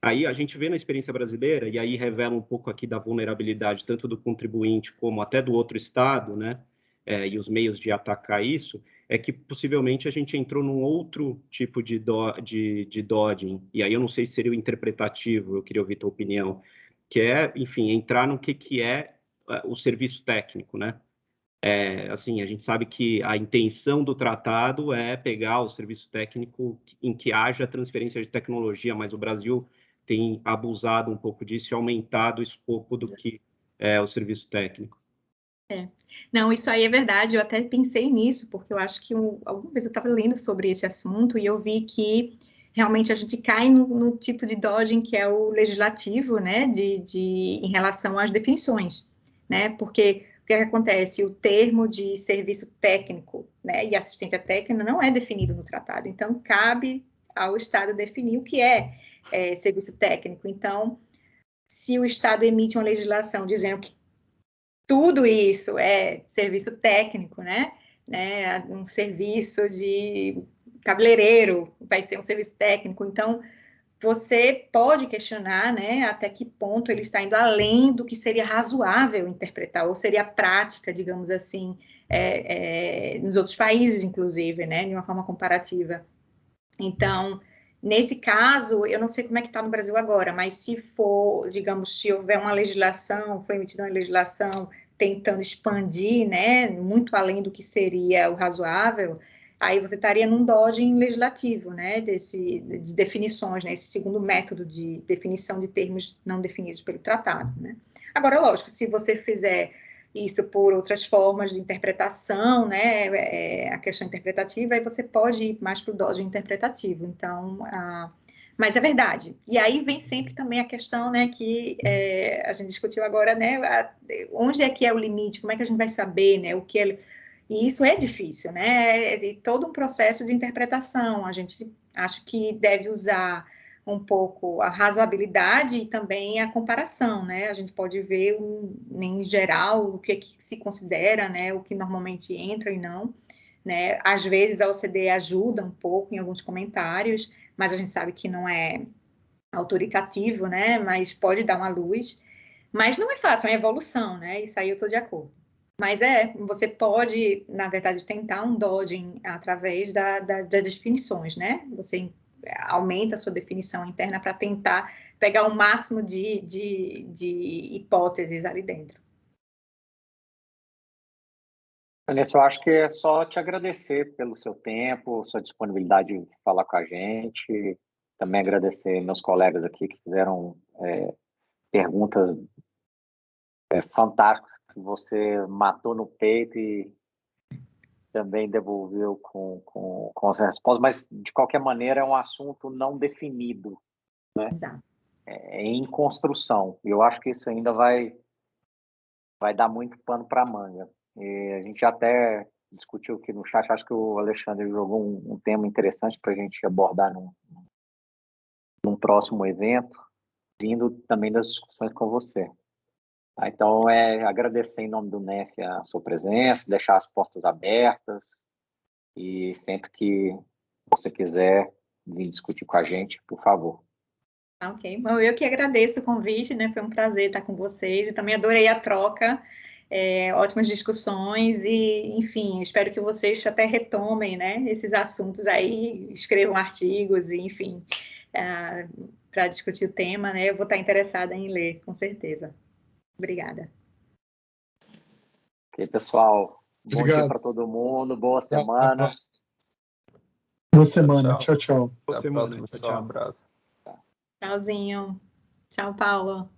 Aí a gente vê na experiência brasileira, e aí revela um pouco aqui da vulnerabilidade, tanto do contribuinte como até do outro Estado, né? E os meios de atacar isso, é que possivelmente a gente entrou num outro tipo de dodging, e aí eu não sei se seria o interpretativo, eu queria ouvir tua opinião, que é, enfim, entrar no que é o serviço técnico, né? Assim, a gente sabe que a intenção do tratado é pegar o serviço técnico em que haja transferência de tecnologia, mas o Brasil tem abusado um pouco disso e aumentado o escopo do que é o serviço técnico. Não, isso aí é verdade, eu até pensei nisso, porque eu acho que alguma vez eu estava lendo sobre esse assunto e eu vi que realmente a gente cai no tipo de dodging que é o legislativo, né, em relação às definições, né, porque o que acontece? O termo de serviço técnico, né, e assistência técnica não é definido no tratado, então cabe ao Estado definir o que é serviço técnico. Então, se o Estado emite uma legislação dizendo que tudo isso é serviço técnico, né? Um serviço de cabeleireiro vai ser um serviço técnico. Então, você pode questionar, né, até que ponto ele está indo além do que seria razoável interpretar, ou seria prática, digamos assim, nos outros países, inclusive, né, de uma forma comparativa. Então, nesse caso, eu não sei como é que está no Brasil agora, mas se for, digamos, se houver uma legislação, foi emitida uma legislação tentando expandir, né, muito além do que seria o razoável, aí você estaria num dodging legislativo, né, de definições, né, esse segundo método de definição de termos não definidos pelo tratado, né. Agora, lógico, se você fizer isso por outras formas de interpretação, né, a questão interpretativa, aí você pode ir mais para o dodging interpretativo, então, mas é verdade. E aí vem sempre também a questão, né, que a gente discutiu agora, né, onde é que é o limite, como é que a gente vai saber, né, o que é... E isso é difícil, né, é todo um processo de interpretação, a gente acho que deve usar um pouco a razoabilidade e também a comparação, né, a gente pode ver em geral o que se considera, né, o que normalmente entra e não, né, às vezes a OCDE ajuda um pouco em alguns comentários, mas a gente sabe que não é autoritativo, né, mas pode dar uma luz, mas não é fácil, é uma evolução, né, isso aí eu estou de acordo. Mas você pode, na verdade, tentar um dodging através das definições, né, você aumenta a sua definição interna para tentar pegar o máximo de hipóteses ali dentro. Vanessa, eu acho que é só te agradecer pelo seu tempo, sua disponibilidade de falar com a gente. Também agradecer meus colegas aqui que fizeram perguntas fantásticas que você matou no peito e também devolveu com as respostas, mas de qualquer maneira é um assunto não definido, né? Exato. É em construção. E eu acho que isso ainda vai dar muito pano para manga. E a gente já até discutiu aqui no chat, acho que o Alexandre jogou um tema interessante para a gente abordar num próximo evento, vindo também das discussões com você. Então, agradecer em nome do NEF a sua presença, deixar as portas abertas e sempre que você quiser vir discutir com a gente, por favor. Ok, bom, eu que agradeço o convite, né? Foi um prazer estar com vocês e também adorei a troca, ótimas discussões e, enfim, espero que vocês até retomem, né, esses assuntos aí, escrevam artigos e, enfim, para discutir o tema, né? Eu vou estar interessada em ler, com certeza. Obrigada. Ok, pessoal. Obrigado. Bom dia para todo mundo, boa semana. Boa semana, tchau, tchau. Até a próxima, tchau, um abraço. Tchauzinho. Tchau, Paulo.